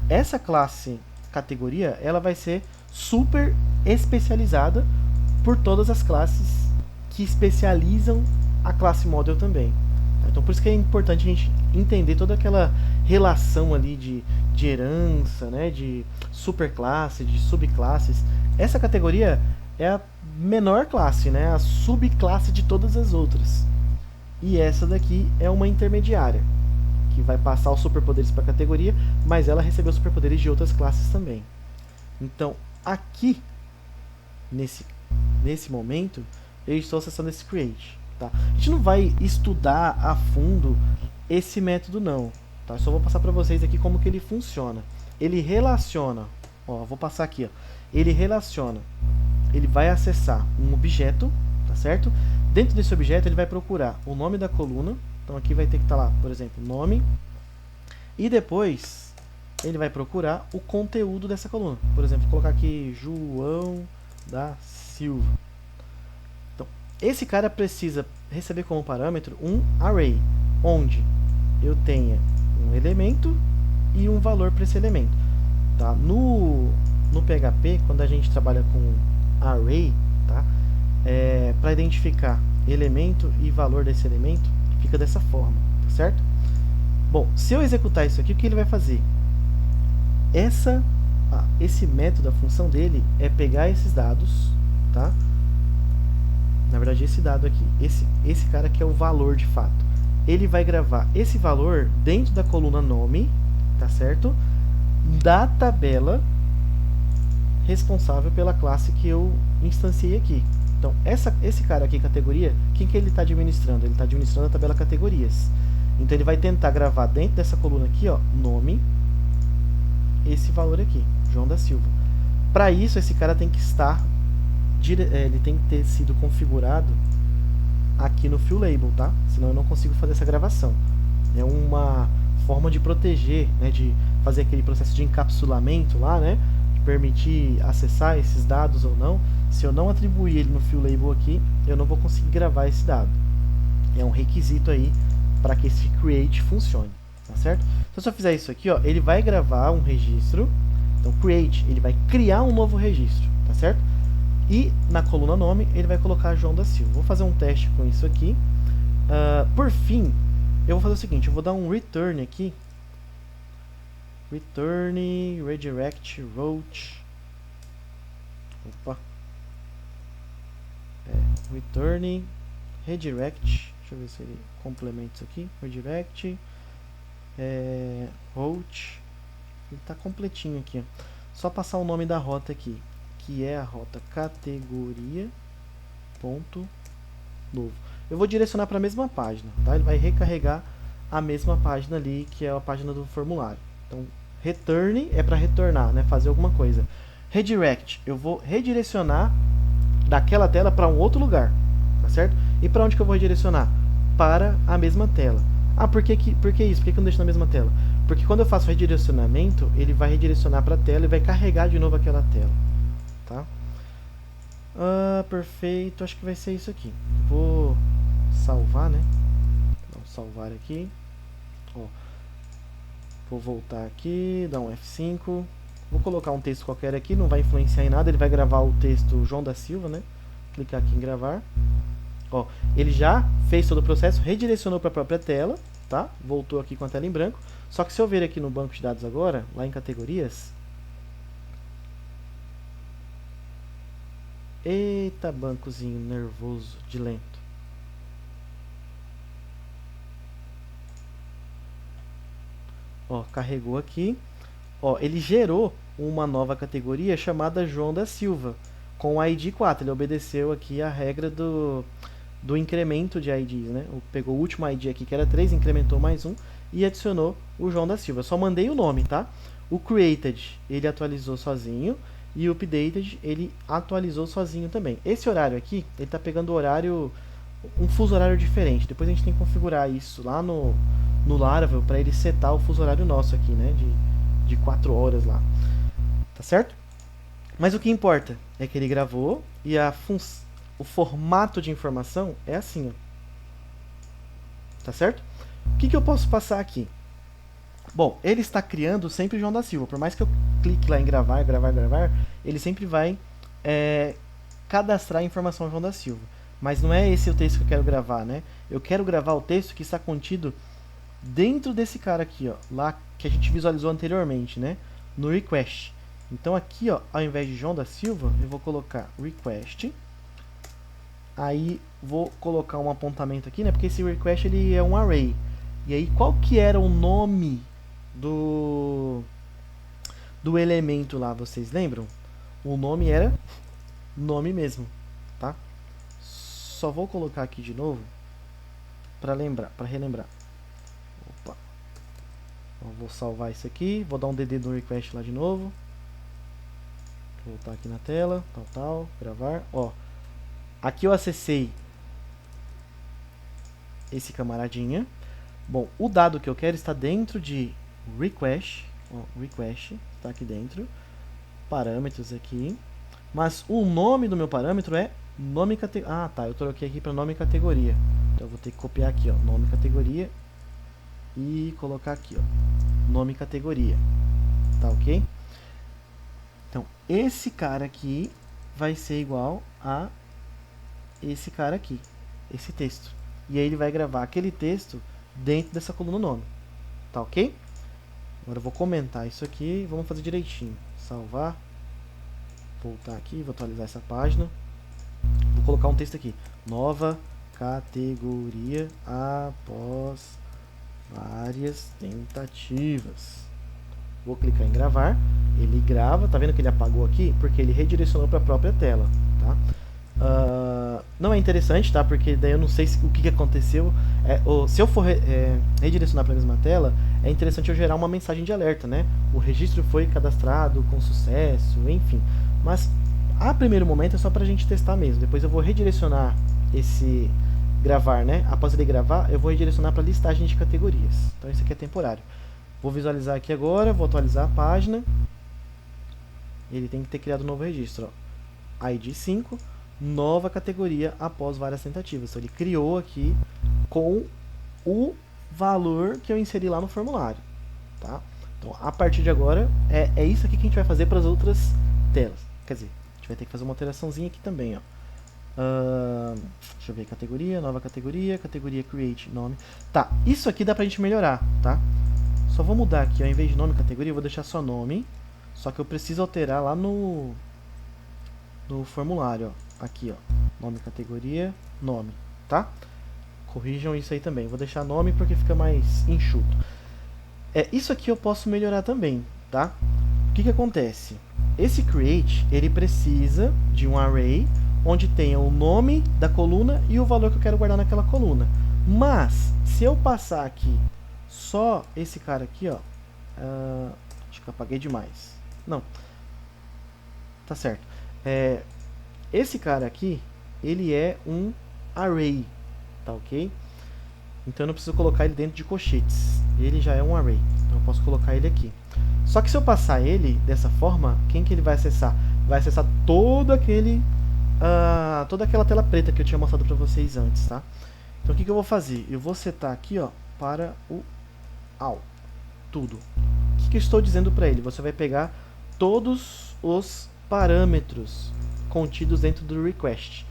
essa classe categoria, ela vai ser super especializada por todas as classes que especializam a classe model também. Então, por isso que é importante a gente entender toda aquela relação ali de herança, né, de superclasse, de subclasses. Essa categoria é a menor classe, né, a subclasse de todas as outras. E essa daqui é uma intermediária, que vai passar os superpoderes para a categoria, mas ela recebeu superpoderes de outras classes também. Então, aqui, nesse momento, eu estou acessando esse create. Tá? A gente não vai estudar a fundo esse método não, tá? Só vou passar para vocês aqui como que ele funciona. Ele relaciona, ó, vou passar aqui, ó. Ele relaciona, ele vai acessar um objeto, tá certo? Dentro desse objeto ele vai procurar o nome da coluna, então aqui vai ter que estar lá, por exemplo, nome, e depois ele vai procurar o conteúdo dessa coluna. Por exemplo, vou colocar aqui João da Silva. Esse cara precisa receber como parâmetro um array, onde eu tenha um elemento e um valor para esse elemento. Tá? No PHP, quando a gente trabalha com array, tá? Para identificar elemento e valor desse elemento, fica dessa forma, tá certo? Bom, se eu executar isso aqui, o que ele vai fazer? Esse método, a função dele é pegar esses dados, tá? Na verdade, esse dado aqui, esse cara que é o valor de fato, ele vai gravar esse valor dentro da coluna nome, tá certo? Da tabela responsável pela classe que eu instanciei aqui. Então, esse cara aqui, categoria, quem que ele está administrando? Ele está administrando a tabela categorias. Então, ele vai tentar gravar dentro dessa coluna aqui, ó, nome, esse valor aqui, João da Silva. Para isso, esse cara tem que estar, ele tem que ter sido configurado aqui no FillLabel, tá? Senão eu não consigo fazer essa gravação. É uma forma de proteger, né, de fazer aquele processo de encapsulamento lá, né, de permitir acessar esses dados ou não. Se eu não atribuir ele no FillLabel aqui, eu não vou conseguir gravar esse dado. É um requisito aí para que esse create funcione, tá certo? Então, se eu fizer isso aqui, ó, ele vai gravar um registro. Então, create, ele vai criar um novo registro, tá certo? E na coluna nome, ele vai colocar João da Silva. Vou fazer um teste com isso aqui. Por fim, eu vou fazer o seguinte, eu vou dar um return aqui. Return, redirect, route. Opa. Return, redirect. Deixa eu ver se ele complementa isso aqui. Redirect, route. Ele está completinho aqui. Ó. Só passar o nome da rota aqui, que é a rota categoria ponto novo. Eu vou direcionar para a mesma página, tá? Ele vai recarregar a mesma página ali, que é a página do formulário. Então, return é para retornar, né? Fazer alguma coisa. Redirect, eu vou redirecionar daquela tela para um outro lugar, tá certo? E para onde que eu vou redirecionar? Para a mesma tela. Ah, por que isso? Por que eu não deixo na mesma tela? Porque quando eu faço redirecionamento, ele vai redirecionar para a tela e vai carregar de novo aquela tela, tá? Perfeito, acho que vai ser isso aqui. Vou salvar, né? Vou salvar aqui. Ó, vou voltar aqui, dar um F5. Vou colocar um texto qualquer aqui, não vai influenciar em nada. Ele vai gravar o texto João da Silva, né? Clicar aqui em gravar. Ó, ele já fez todo o processo, redirecionou para a própria tela, tá? Voltou aqui com a tela em branco. Só que se eu ver aqui no banco de dados agora, lá em categorias... Eita, bancozinho nervoso de lento. Ó, carregou aqui. Ó, ele gerou uma nova categoria chamada João da Silva, com o ID 4. Ele obedeceu aqui a regra do incremento de IDs, né? Pegou o último ID aqui, que era 3, incrementou mais um e adicionou o João da Silva. Só mandei o nome, tá? O created, ele atualizou sozinho. E o updated, ele atualizou sozinho também. Esse horário aqui, ele está pegando o horário, um fuso horário diferente. Depois a gente tem que configurar isso lá no Laravel para ele setar o fuso horário nosso aqui, né? De 4 horas lá. Tá certo? Mas o que importa é que ele gravou e o formato de informação é assim, ó. Tá certo? O que eu posso passar aqui? Bom, ele está criando sempre o João da Silva. Por mais que eu clique lá em gravar, ele sempre vai cadastrar a informação João da Silva. Mas não é esse o texto que eu quero gravar, né? Eu quero gravar o texto que está contido dentro desse cara aqui, ó, lá que a gente visualizou anteriormente, né? No request. Então aqui, ó, ao invés de João da Silva, eu vou colocar request. Aí vou colocar um apontamento aqui, né? Porque esse request ele é um array. E aí qual que era o nome do elemento lá, vocês lembram? O nome era nome mesmo, tá? Só vou colocar aqui de novo para relembrar. Opa. Vou salvar isso aqui, vou dar um DD no request lá de novo. Vou voltar aqui na tela, gravar. Ó, aqui eu acessei esse camaradinha. Bom, o dado que eu quero está dentro de request. Ó, request está aqui dentro. Parâmetros aqui. Mas o nome do meu parâmetro é nome categoria. Ah, tá. Eu troquei aqui para nome categoria. Então eu vou ter que copiar aqui, ó, nome categoria e colocar aqui, ó, nome categoria. Tá, ok? Então esse cara aqui vai ser igual a esse cara aqui, esse texto. E aí ele vai gravar aquele texto dentro dessa coluna nome. Tá, ok? Agora eu vou comentar isso aqui e vamos fazer direitinho. Salvar. Voltar aqui, vou atualizar essa página. Vou colocar um texto aqui. Nova categoria após várias tentativas. Vou clicar em gravar. ele grava, tá vendo que ele apagou aqui? Porque ele redirecionou para a própria tela, tá? Não é interessante, tá? Porque daí eu não sei o que aconteceu. Se eu for redirecionar para a mesma tela, é interessante eu gerar uma mensagem de alerta, né? O registro foi cadastrado com sucesso, enfim. Mas a primeiro momento é só pra gente testar mesmo. Depois eu vou redirecionar esse gravar, né? Após ele gravar, eu vou redirecionar para listagem de categorias. Então isso aqui é temporário. Vou visualizar aqui agora, vou atualizar a página. Ele tem que ter criado um novo registro, ó. ID 5, nova categoria após várias tentativas. Então ele criou aqui com o valor que eu inseri lá no formulário, tá? Então a partir de agora é isso aqui que a gente vai fazer para as outras telas. Quer dizer, a gente vai ter que fazer uma alteraçãozinha aqui também, ó. Deixa eu ver, categoria, nova categoria, categoria create, nome. Tá, isso aqui dá pra gente melhorar, tá? Só vou mudar aqui, ó, em vez de nome e categoria, eu vou deixar só nome. Só que eu preciso alterar lá no formulário, ó. Aqui, ó, nome, categoria, nome, tá? Corrijam isso aí também. Vou deixar nome porque fica mais enxuto. Isso aqui eu posso melhorar também, tá? O que acontece? Esse create, ele precisa de um array onde tenha o nome da coluna e o valor que eu quero guardar naquela coluna. Mas, se eu passar aqui só esse cara aqui, ó, acho que eu apaguei demais. Não, tá certo. Esse cara aqui, ele é um array, tá ok? Então eu não preciso colocar ele dentro de colchetes. Ele já é um array, então eu posso colocar ele aqui. Só que se eu passar ele dessa forma, quem que ele vai acessar? Vai acessar todo aquele... toda aquela tela preta que eu tinha mostrado para vocês antes, tá? Então o que eu vou fazer? Eu vou setar aqui, ó, para o all, tudo. O que eu estou dizendo para ele? Você vai pegar todos os parâmetros contidos dentro do request.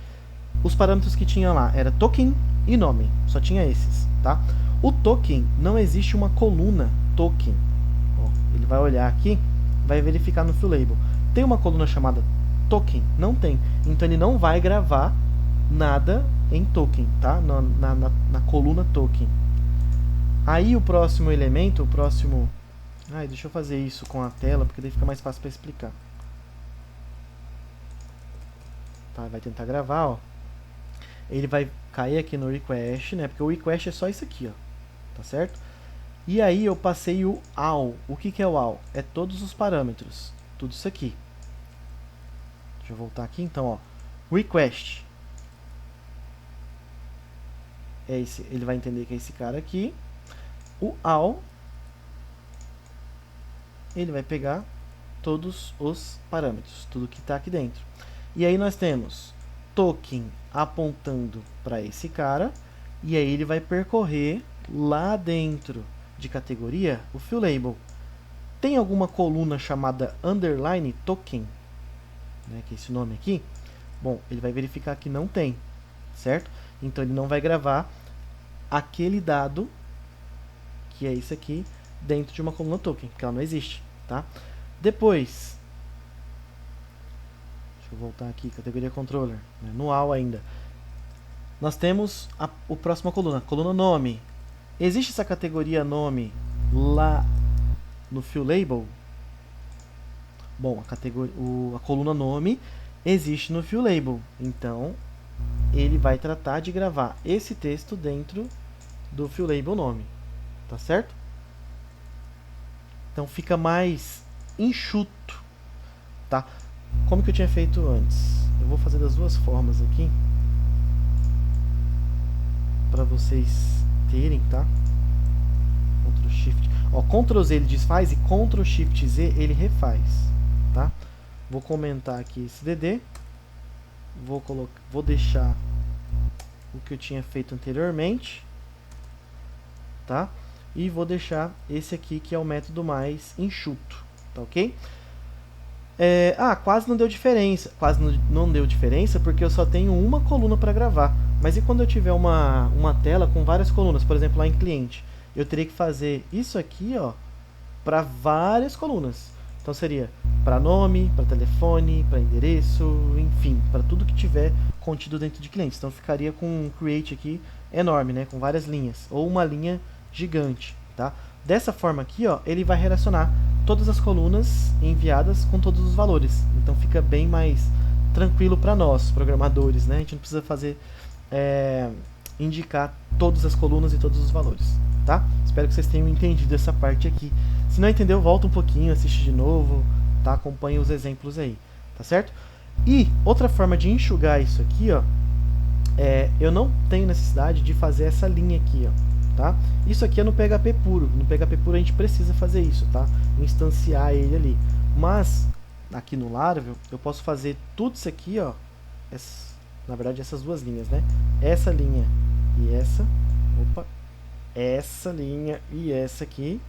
Os parâmetros que tinha lá era token e nome, só tinha esses, tá? O token, não existe uma coluna token. Ó, ele vai olhar aqui, vai verificar no fielabel. Tem uma coluna chamada token? Não tem. Então ele não vai gravar nada em token, tá? Na coluna token. Aí o próximo elemento, deixa eu fazer isso com a tela, porque daí fica mais fácil para explicar. Tá, vai tentar gravar, ó. Ele vai cair aqui no request, né? Porque o request é só isso aqui, ó. Tá certo? E aí eu passei o all. O que é o all? É todos os parâmetros. Tudo isso aqui. Deixa eu voltar aqui, então, ó. Request. É esse, ele vai entender que é esse cara aqui. O all, ele vai pegar todos os parâmetros, tudo que está aqui dentro. E aí nós temos token apontando para esse cara, e aí ele vai percorrer lá dentro de categoria o fielabel. Tem alguma coluna chamada underline token, né, que é esse nome aqui? Bom, ele vai verificar que não tem, certo? Então ele não vai gravar aquele dado, que é isso aqui, dentro de uma coluna token, porque ela não existe, tá? Depois, deixa eu voltar aqui, categoria controller, né, no all ainda. Nós temos a próxima coluna nome. Existe essa categoria nome lá no fielabel? Bom, a coluna nome existe no fielabel, então ele vai tratar de gravar esse texto dentro do fielabel nome, tá certo? Então fica mais enxuto, tá? Como que eu tinha feito antes? Eu vou fazer das duas formas aqui para vocês terem, tá? Ctrl Shift, ó, Ctrl Z ele desfaz e Ctrl Shift Z ele refaz, tá? Vou comentar aqui esse DD, vou deixar o que eu tinha feito anteriormente, tá? E vou deixar esse aqui que é o método mais enxuto, tá ok? Quase não deu diferença. Quase não deu diferença porque eu só tenho uma coluna para gravar. Mas e quando eu tiver uma tela com várias colunas, por exemplo, lá em cliente? Eu teria que fazer isso aqui, ó, para várias colunas. Então seria para nome, para telefone, para endereço, enfim, para tudo que tiver contido dentro de clientes. Então ficaria com um create aqui enorme, né, com várias linhas, ou uma linha gigante, tá? Dessa forma aqui, ó, ele vai relacionar todas as colunas enviadas com todos os valores. Então fica bem mais tranquilo para nós, programadores, né? A gente não precisa fazer indicar todas as colunas e todos os valores, tá? Espero que vocês tenham entendido essa parte aqui. Se não entendeu, volta um pouquinho, assiste de novo, tá? Acompanhe os exemplos aí, tá certo? E outra forma de enxugar isso aqui, ó, eu não tenho necessidade de fazer essa linha aqui, ó, tá? Isso aqui é no PHP puro. No PHP puro a gente precisa fazer isso, tá? Instanciar ele ali. Mas aqui no Laravel eu posso fazer tudo isso aqui, ó. Na verdade essas duas linhas, né? Essa linha e essa. Opa! Essa linha e essa aqui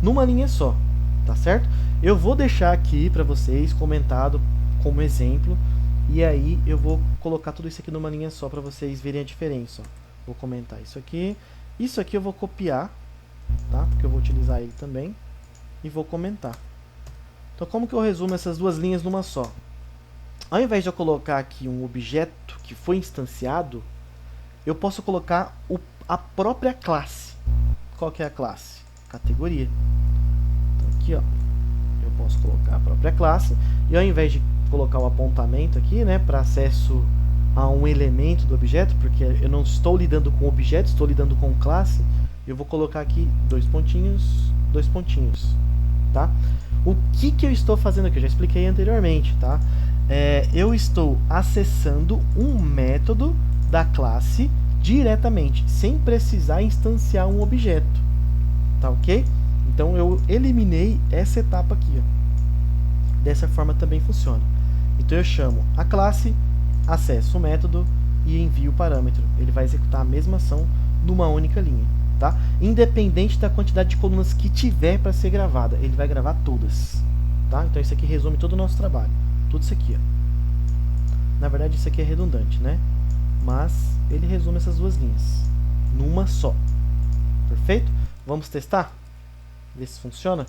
numa linha só, tá certo? Eu vou deixar aqui para vocês comentado como exemplo. E aí eu vou colocar tudo isso aqui numa linha só para vocês verem a diferença. Ó. Vou comentar isso aqui. Isso aqui eu vou copiar, tá? Porque eu vou utilizar ele também. E vou comentar. Então como que eu resumo essas duas linhas numa só? Ao invés de eu colocar aqui um objeto que foi instanciado, eu posso colocar a própria classe. Qual que é a classe? Categoria. Então aqui, ó, eu posso colocar a própria classe. E ao invés de colocar o apontamento aqui, né, para acesso a um elemento do objeto, porque eu não estou lidando com objeto, estou lidando com classe, eu vou colocar aqui dois pontinhos, tá? O que eu estou fazendo aqui? Eu já expliquei anteriormente, tá? Eu estou acessando um método da classe diretamente, sem precisar instanciar um objeto, tá ok? Então eu eliminei essa etapa aqui, ó. Dessa forma também funciona. Então eu chamo a classe, acesso o método e envio o parâmetro. Ele vai executar a mesma ação numa única linha, tá? Independente da quantidade de colunas que tiver para ser gravada, ele vai gravar todas, tá? Então isso aqui resume todo o nosso trabalho. Tudo isso aqui, ó. Na verdade isso aqui é redundante, né? Mas ele resume essas duas linhas numa só. Perfeito? Vamos testar? Ver se funciona?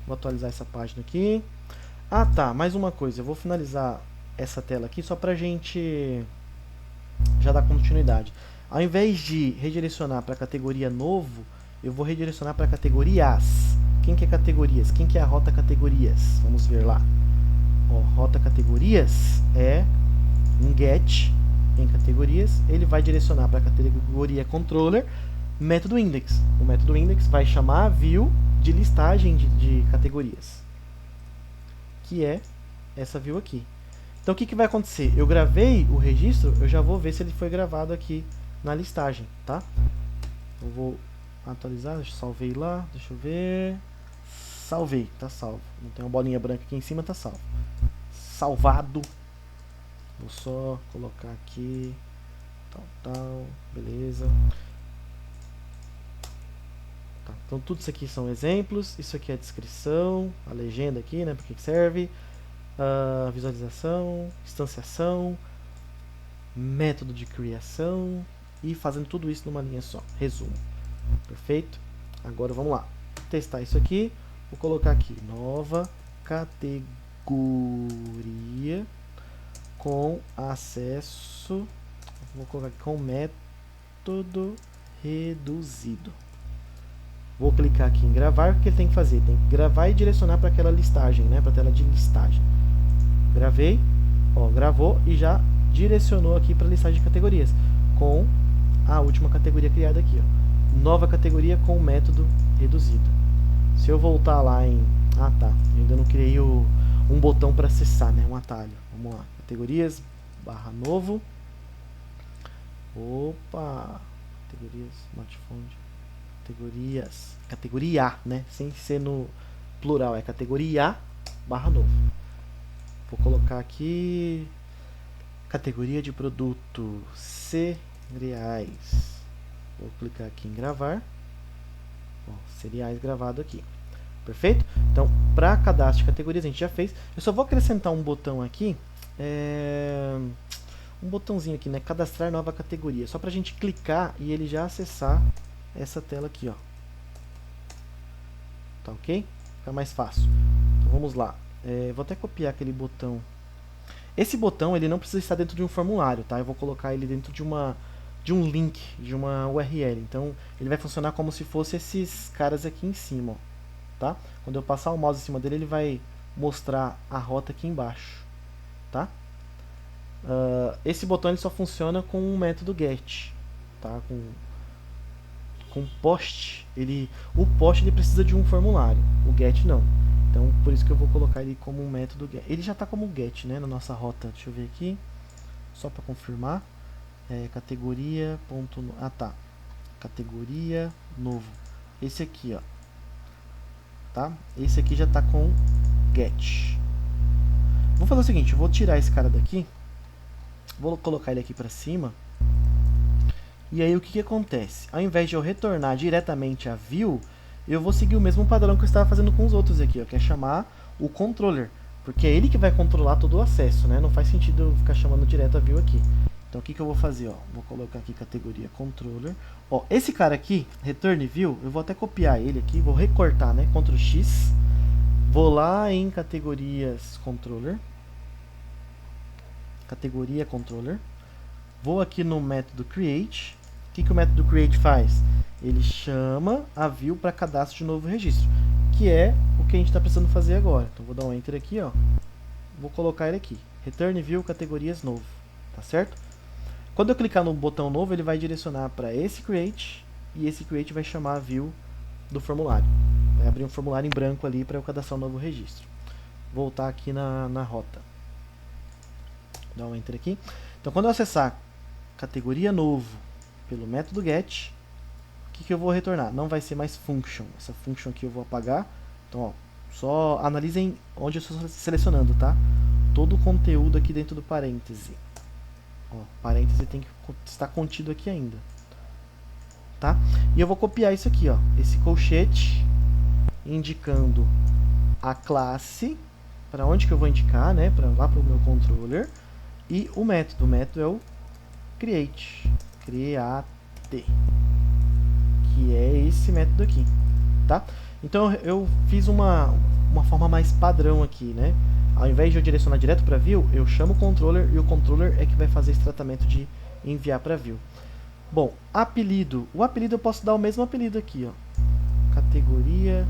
Vou atualizar essa página aqui. Ah, tá, mais uma coisa, eu vou finalizar essa tela aqui só pra gente já dar continuidade. Ao invés de redirecionar para a categoria novo, eu vou redirecionar para categorias. Quem que é categorias? Quem que é a rota categorias? Vamos ver lá. Ó, rota categorias é um get em categorias, ele vai direcionar para a categoria controller método index. O método index vai chamar a view de listagem de categorias, que é essa view aqui. Então o que vai acontecer? Eu gravei o registro, eu já vou ver se ele foi gravado aqui na listagem, tá? Eu vou atualizar, salvei lá, deixa eu ver. Salvei, tá salvo. Não tem uma bolinha branca aqui em cima, tá salvo. Salvado. Vou só colocar aqui. Tal, beleza. Tá, então tudo isso aqui são exemplos. Isso aqui é a descrição, a legenda aqui, né? Para que serve. Visualização, instanciação, método de criação e fazendo tudo isso numa linha só. Resumo. Perfeito? Agora vamos lá. Testar isso aqui. Vou colocar aqui nova categoria com acesso. Vou colocar aqui com método reduzido. Vou clicar aqui em gravar. O que ele tem que fazer? Tem que gravar e direcionar para aquela listagem, né? Para a tela de listagem. Gravei, ó, gravou e já direcionou aqui para a listagem de categorias com a última categoria criada aqui, ó. Nova categoria com método reduzido. Se eu voltar lá em... Ah, tá. Eu ainda não criei um botão para acessar, né? Um atalho. Vamos lá. Categorias, barra novo. Opa! Categorias, smartphone. Categorias. Categoria, né? Sem ser no plural. É categoria, barra novo. Vou colocar aqui... Categoria de produto. Cereais. Vou clicar aqui em gravar. Ó, cereais gravado aqui. Perfeito? Então, para cadastro de categorias a gente já fez. Eu só vou acrescentar um botão aqui. Um botãozinho aqui, né? Cadastrar nova categoria. Só para a gente clicar e ele já acessar essa tela aqui, ó. Tá ok? Fica mais fácil. Então, vamos lá. Vou até copiar aquele botão. Esse botão ele não precisa estar dentro de um formulário, tá? Eu vou colocar ele dentro de um link, de uma URL. Então, ele vai funcionar como se fosse esses caras aqui em cima, ó. tá? Quando eu passar o mouse em cima dele, ele vai mostrar a rota aqui embaixo, tá? Esse botão ele só funciona com o método get, tá? Com post, o post ele precisa de um formulário, o get não. Então, por isso que eu vou colocar ele como um método get. Ele já está como get, né, na nossa rota. Deixa eu ver aqui, só para confirmar. Categoria ponto, tá. Categoria novo. Esse aqui, ó. Tá? Esse aqui já está com get. Vou fazer o seguinte, eu vou tirar esse cara daqui. Vou colocar ele aqui para cima. E aí o que acontece? Ao invés de eu retornar diretamente a view, eu vou seguir o mesmo padrão que eu estava fazendo com os outros aqui, ó, que é chamar o controller, porque é ele que vai controlar todo o acesso, né? Não faz sentido eu ficar chamando direto a view aqui. Então o que eu vou fazer? Ó, vou colocar aqui categoria controller. Ó, esse cara aqui, return view, eu vou até copiar ele aqui, vou recortar, né? Ctrl X, vou lá em categorias controller, categoria controller, vou aqui no método create. O que o método create faz? Ele chama a view para cadastro de novo registro, que é o que a gente está precisando fazer agora. Então vou dar um enter aqui, ó. Vou colocar ele aqui, return view categorias novo, tá certo? Quando eu clicar no botão novo, ele vai direcionar para esse create, e esse create vai chamar a view do formulário. Vai abrir um formulário em branco ali para eu cadastrar um novo registro. Voltar aqui na rota. Dá um enter aqui. Então quando eu acessar categoria novo pelo método get, o que eu vou retornar? Não vai ser mais function. Essa function aqui eu vou apagar. Então, ó, só analisem onde eu estou selecionando, tá? Todo o conteúdo aqui dentro do parêntese. Ó, parêntese tem que estar contido aqui ainda, tá? E eu vou copiar isso aqui, ó, esse colchete, indicando a classe, para onde que eu vou indicar, né? Lá para o meu controller. E o método é o create, que é esse método aqui, tá? Então eu fiz uma forma mais padrão aqui, né? Ao invés de eu direcionar direto para view, eu chamo o controller e o controller é que vai fazer esse tratamento de enviar para view. Bom, apelido. O apelido eu posso dar o mesmo apelido aqui, ó. Categoria.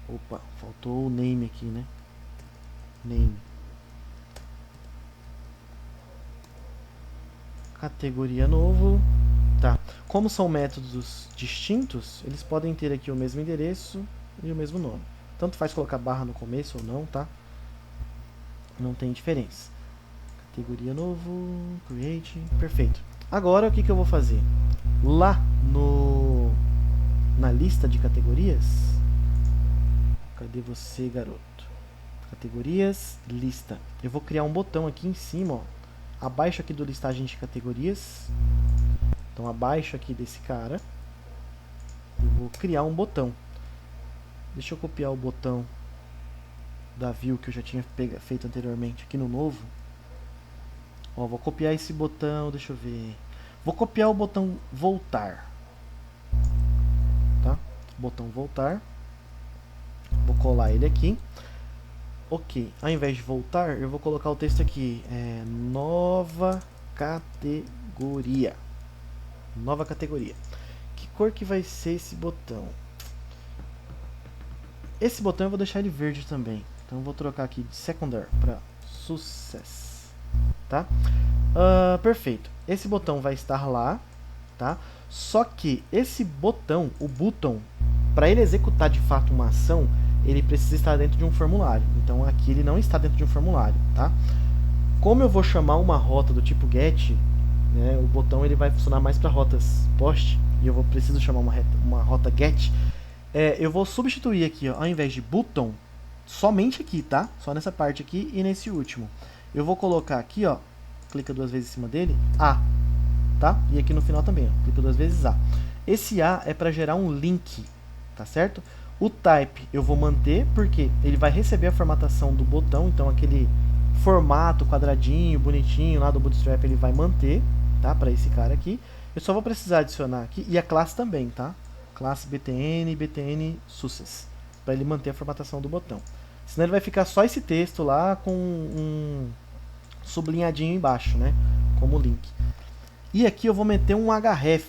Opa, faltou o name aqui, né? Name. Categoria novo. Tá. Como são métodos distintos, eles podem ter aqui o mesmo endereço e o mesmo nome. Tanto faz colocar barra no começo ou não, tá? Não tem diferença. Categoria novo, create, perfeito. Agora o que eu vou fazer? Lá na lista de categorias, cadê você, garoto? Categorias, lista. Eu vou criar um botão aqui em cima, ó, abaixo aqui do listagem de categorias. Então abaixo aqui desse cara, eu vou criar um botão. Deixa eu copiar o botão da view que eu já tinha feito anteriormente aqui no novo. Ó, vou copiar esse botão, deixa eu ver. Vou copiar o botão voltar. Tá? Botão voltar. Vou colar ele aqui. Ok, ao invés de voltar, eu vou colocar o texto aqui. Nova categoria. Nova categoria. Que cor que vai ser esse botão? Esse botão eu vou deixar ele verde também. Então eu vou trocar aqui de secondary para success, tá? Perfeito. Esse botão vai estar lá, tá? Só que esse botão, o button, para ele executar de fato uma ação, ele precisa estar dentro de um formulário. Então aqui ele não está dentro de um formulário, tá? Como eu vou chamar uma rota do tipo get, né, o botão ele vai funcionar mais para rotas post, e eu preciso chamar uma rota get. Eu vou substituir aqui, ó, ao invés de button, somente aqui, tá? Só nessa parte aqui e nesse último. Eu vou colocar aqui, ó, clica duas vezes em cima dele, A, tá? E aqui no final também, ó, clica duas vezes A. Esse A é para gerar um link, tá certo? O type eu vou manter, porque ele vai receber a formatação do botão, então aquele formato quadradinho, bonitinho lá do Bootstrap ele vai manter, tá? Para esse cara aqui. Eu só vou precisar adicionar aqui, e a classe também, tá? Classe btn, btn success, para ele manter a formatação do botão. Senão ele vai ficar só esse texto lá com um sublinhadinho embaixo, né? Como link. E aqui eu vou meter um href,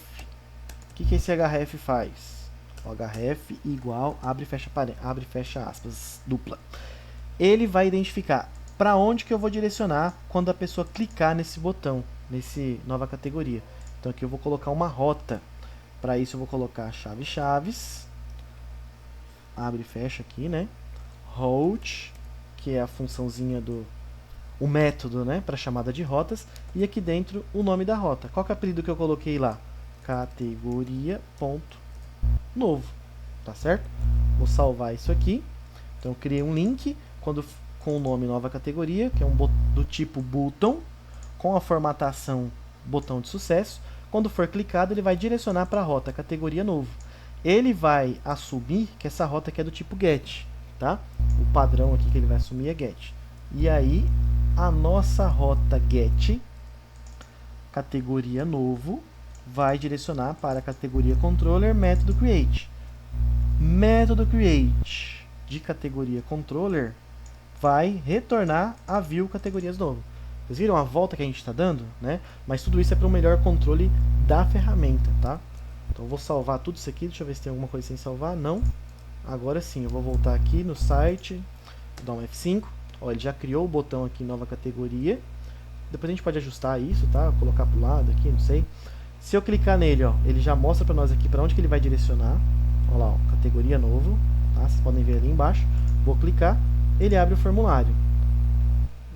O que esse href faz? O href igual, abre e fecha aspas, dupla. Ele vai identificar para onde que eu vou direcionar quando a pessoa clicar nesse botão, nesse nova categoria. Então aqui eu vou colocar uma rota. Para isso eu vou colocar chaves, abre e fecha aqui, né? Route, que é a funçãozinha o método, né, para chamada de rotas, e aqui dentro o nome da rota. Qual que é o apelido que eu coloquei lá? Categoria ponto novo, tá certo? Vou salvar isso aqui. Então eu criei um link com o nome nova categoria, que é do tipo button, com a formatação botão de sucesso. Quando for clicado, ele vai direcionar para a rota categoria novo. Ele vai assumir que essa rota aqui é do tipo get, tá? O padrão aqui que ele vai assumir é get. E aí, a nossa rota get, categoria novo, vai direcionar para a categoria controller método create. Método create de categoria controller vai retornar a view categorias novo. Vocês viram a volta que a gente está dando, né? Mas tudo isso é para um melhor controle da ferramenta, tá? Então eu vou salvar tudo isso aqui. Deixa eu ver se tem alguma coisa sem salvar. Não. Agora sim, eu vou voltar aqui no site, vou dar um F5. Ó, ele já criou o botão aqui, nova categoria. Depois a gente pode ajustar isso, tá? Colocar para o lado aqui, não sei. Se eu clicar nele, ó, ele já mostra para nós aqui para onde que ele vai direcionar. Olha lá, ó, categoria novo, tá? Vocês podem ver ali embaixo. Vou clicar, ele abre o formulário.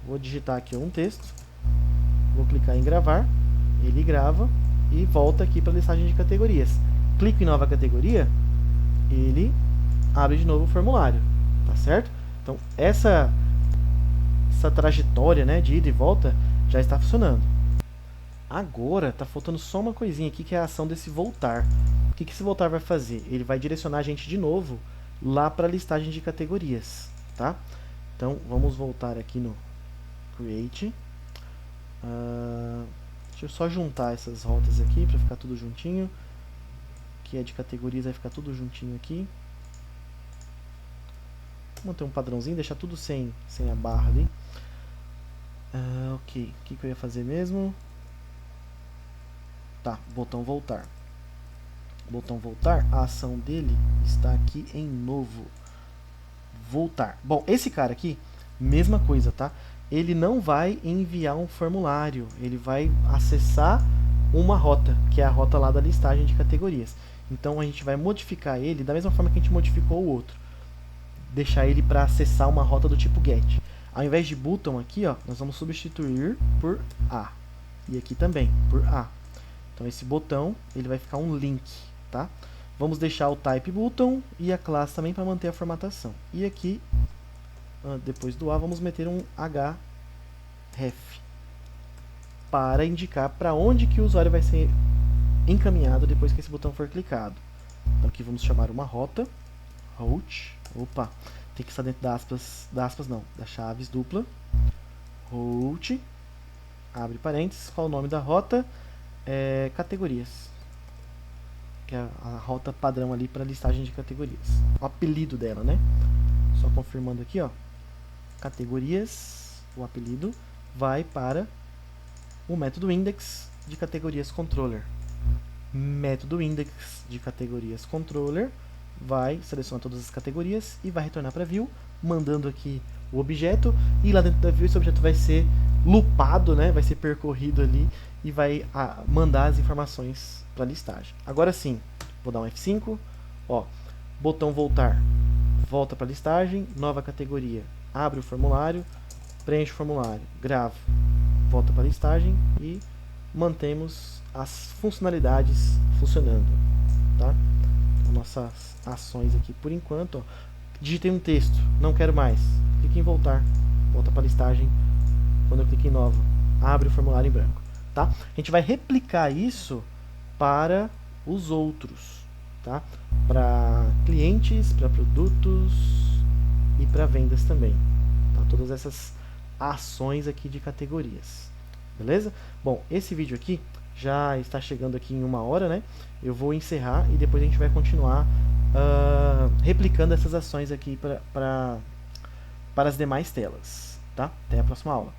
Vou digitar aqui um texto. Vou clicar em gravar. Ele grava e volta aqui para a listagem de categorias. Clico em nova categoria, ele abre de novo o formulário, tá certo? Então essa trajetória, né, de ida e volta já está funcionando. Agora está faltando só uma coisinha aqui, que é a ação desse voltar. O que esse voltar vai fazer? Ele vai direcionar a gente de novo lá para a listagem de categorias, tá? Então vamos voltar aqui no create. Deixa eu só juntar essas rotas aqui para ficar tudo juntinho. Que é de categorias, vai ficar tudo juntinho aqui. Vou manter um padrãozinho, deixar tudo sem a barra ali. Ok, o que eu ia fazer mesmo? Tá, botão voltar. Botão voltar, a ação dele está aqui em novo. Voltar. Bom, esse cara aqui, mesma coisa, tá? Ele não vai enviar um formulário, ele vai acessar uma rota, que é a rota lá da listagem de categorias. Então a gente vai modificar ele da mesma forma que a gente modificou o outro. Deixar ele para acessar uma rota do tipo get. Ao invés de button aqui, ó, nós vamos substituir por A. E aqui também, por A. Então esse botão, ele vai ficar um link, tá? Vamos deixar o type button e a classe também para manter a formatação. E aqui, depois do A, vamos meter um href para indicar para onde que o usuário vai ser encaminhado depois que esse botão for clicado. Então aqui vamos chamar uma rota, route, opa, tem que estar dentro da chaves dupla, route, abre parênteses, qual o nome da rota? Categorias, que é a rota padrão ali para listagem de categorias, o apelido dela, né? Só confirmando aqui, ó, categorias, o apelido vai para o método index de categorias controller. Método index de categorias controller vai selecionar todas as categorias e vai retornar para view, mandando aqui o objeto, e lá dentro da view esse objeto vai ser loopado, né? Vai ser percorrido ali e vai mandar as informações para a listagem. Agora sim, vou dar um F5, ó, botão voltar, volta para a listagem, nova categoria, abre o formulário, preenche o formulário, grava, volta para a listagem e mantemos as funcionalidades funcionando, tá? Então, nossas ações aqui por enquanto, ó, digitei um texto, não quero mais, clique em voltar, volta para a listagem, quando eu clico em nova, abre o formulário em branco, tá? A gente vai replicar isso para os outros, tá? Para clientes, para produtos e para vendas também, tá? Todas essas ações aqui de categorias, beleza? Bom, esse vídeo aqui já está chegando aqui em 1 hora, né? Eu vou encerrar e depois a gente vai continuar replicando essas ações aqui para as demais telas, tá? Até a próxima aula.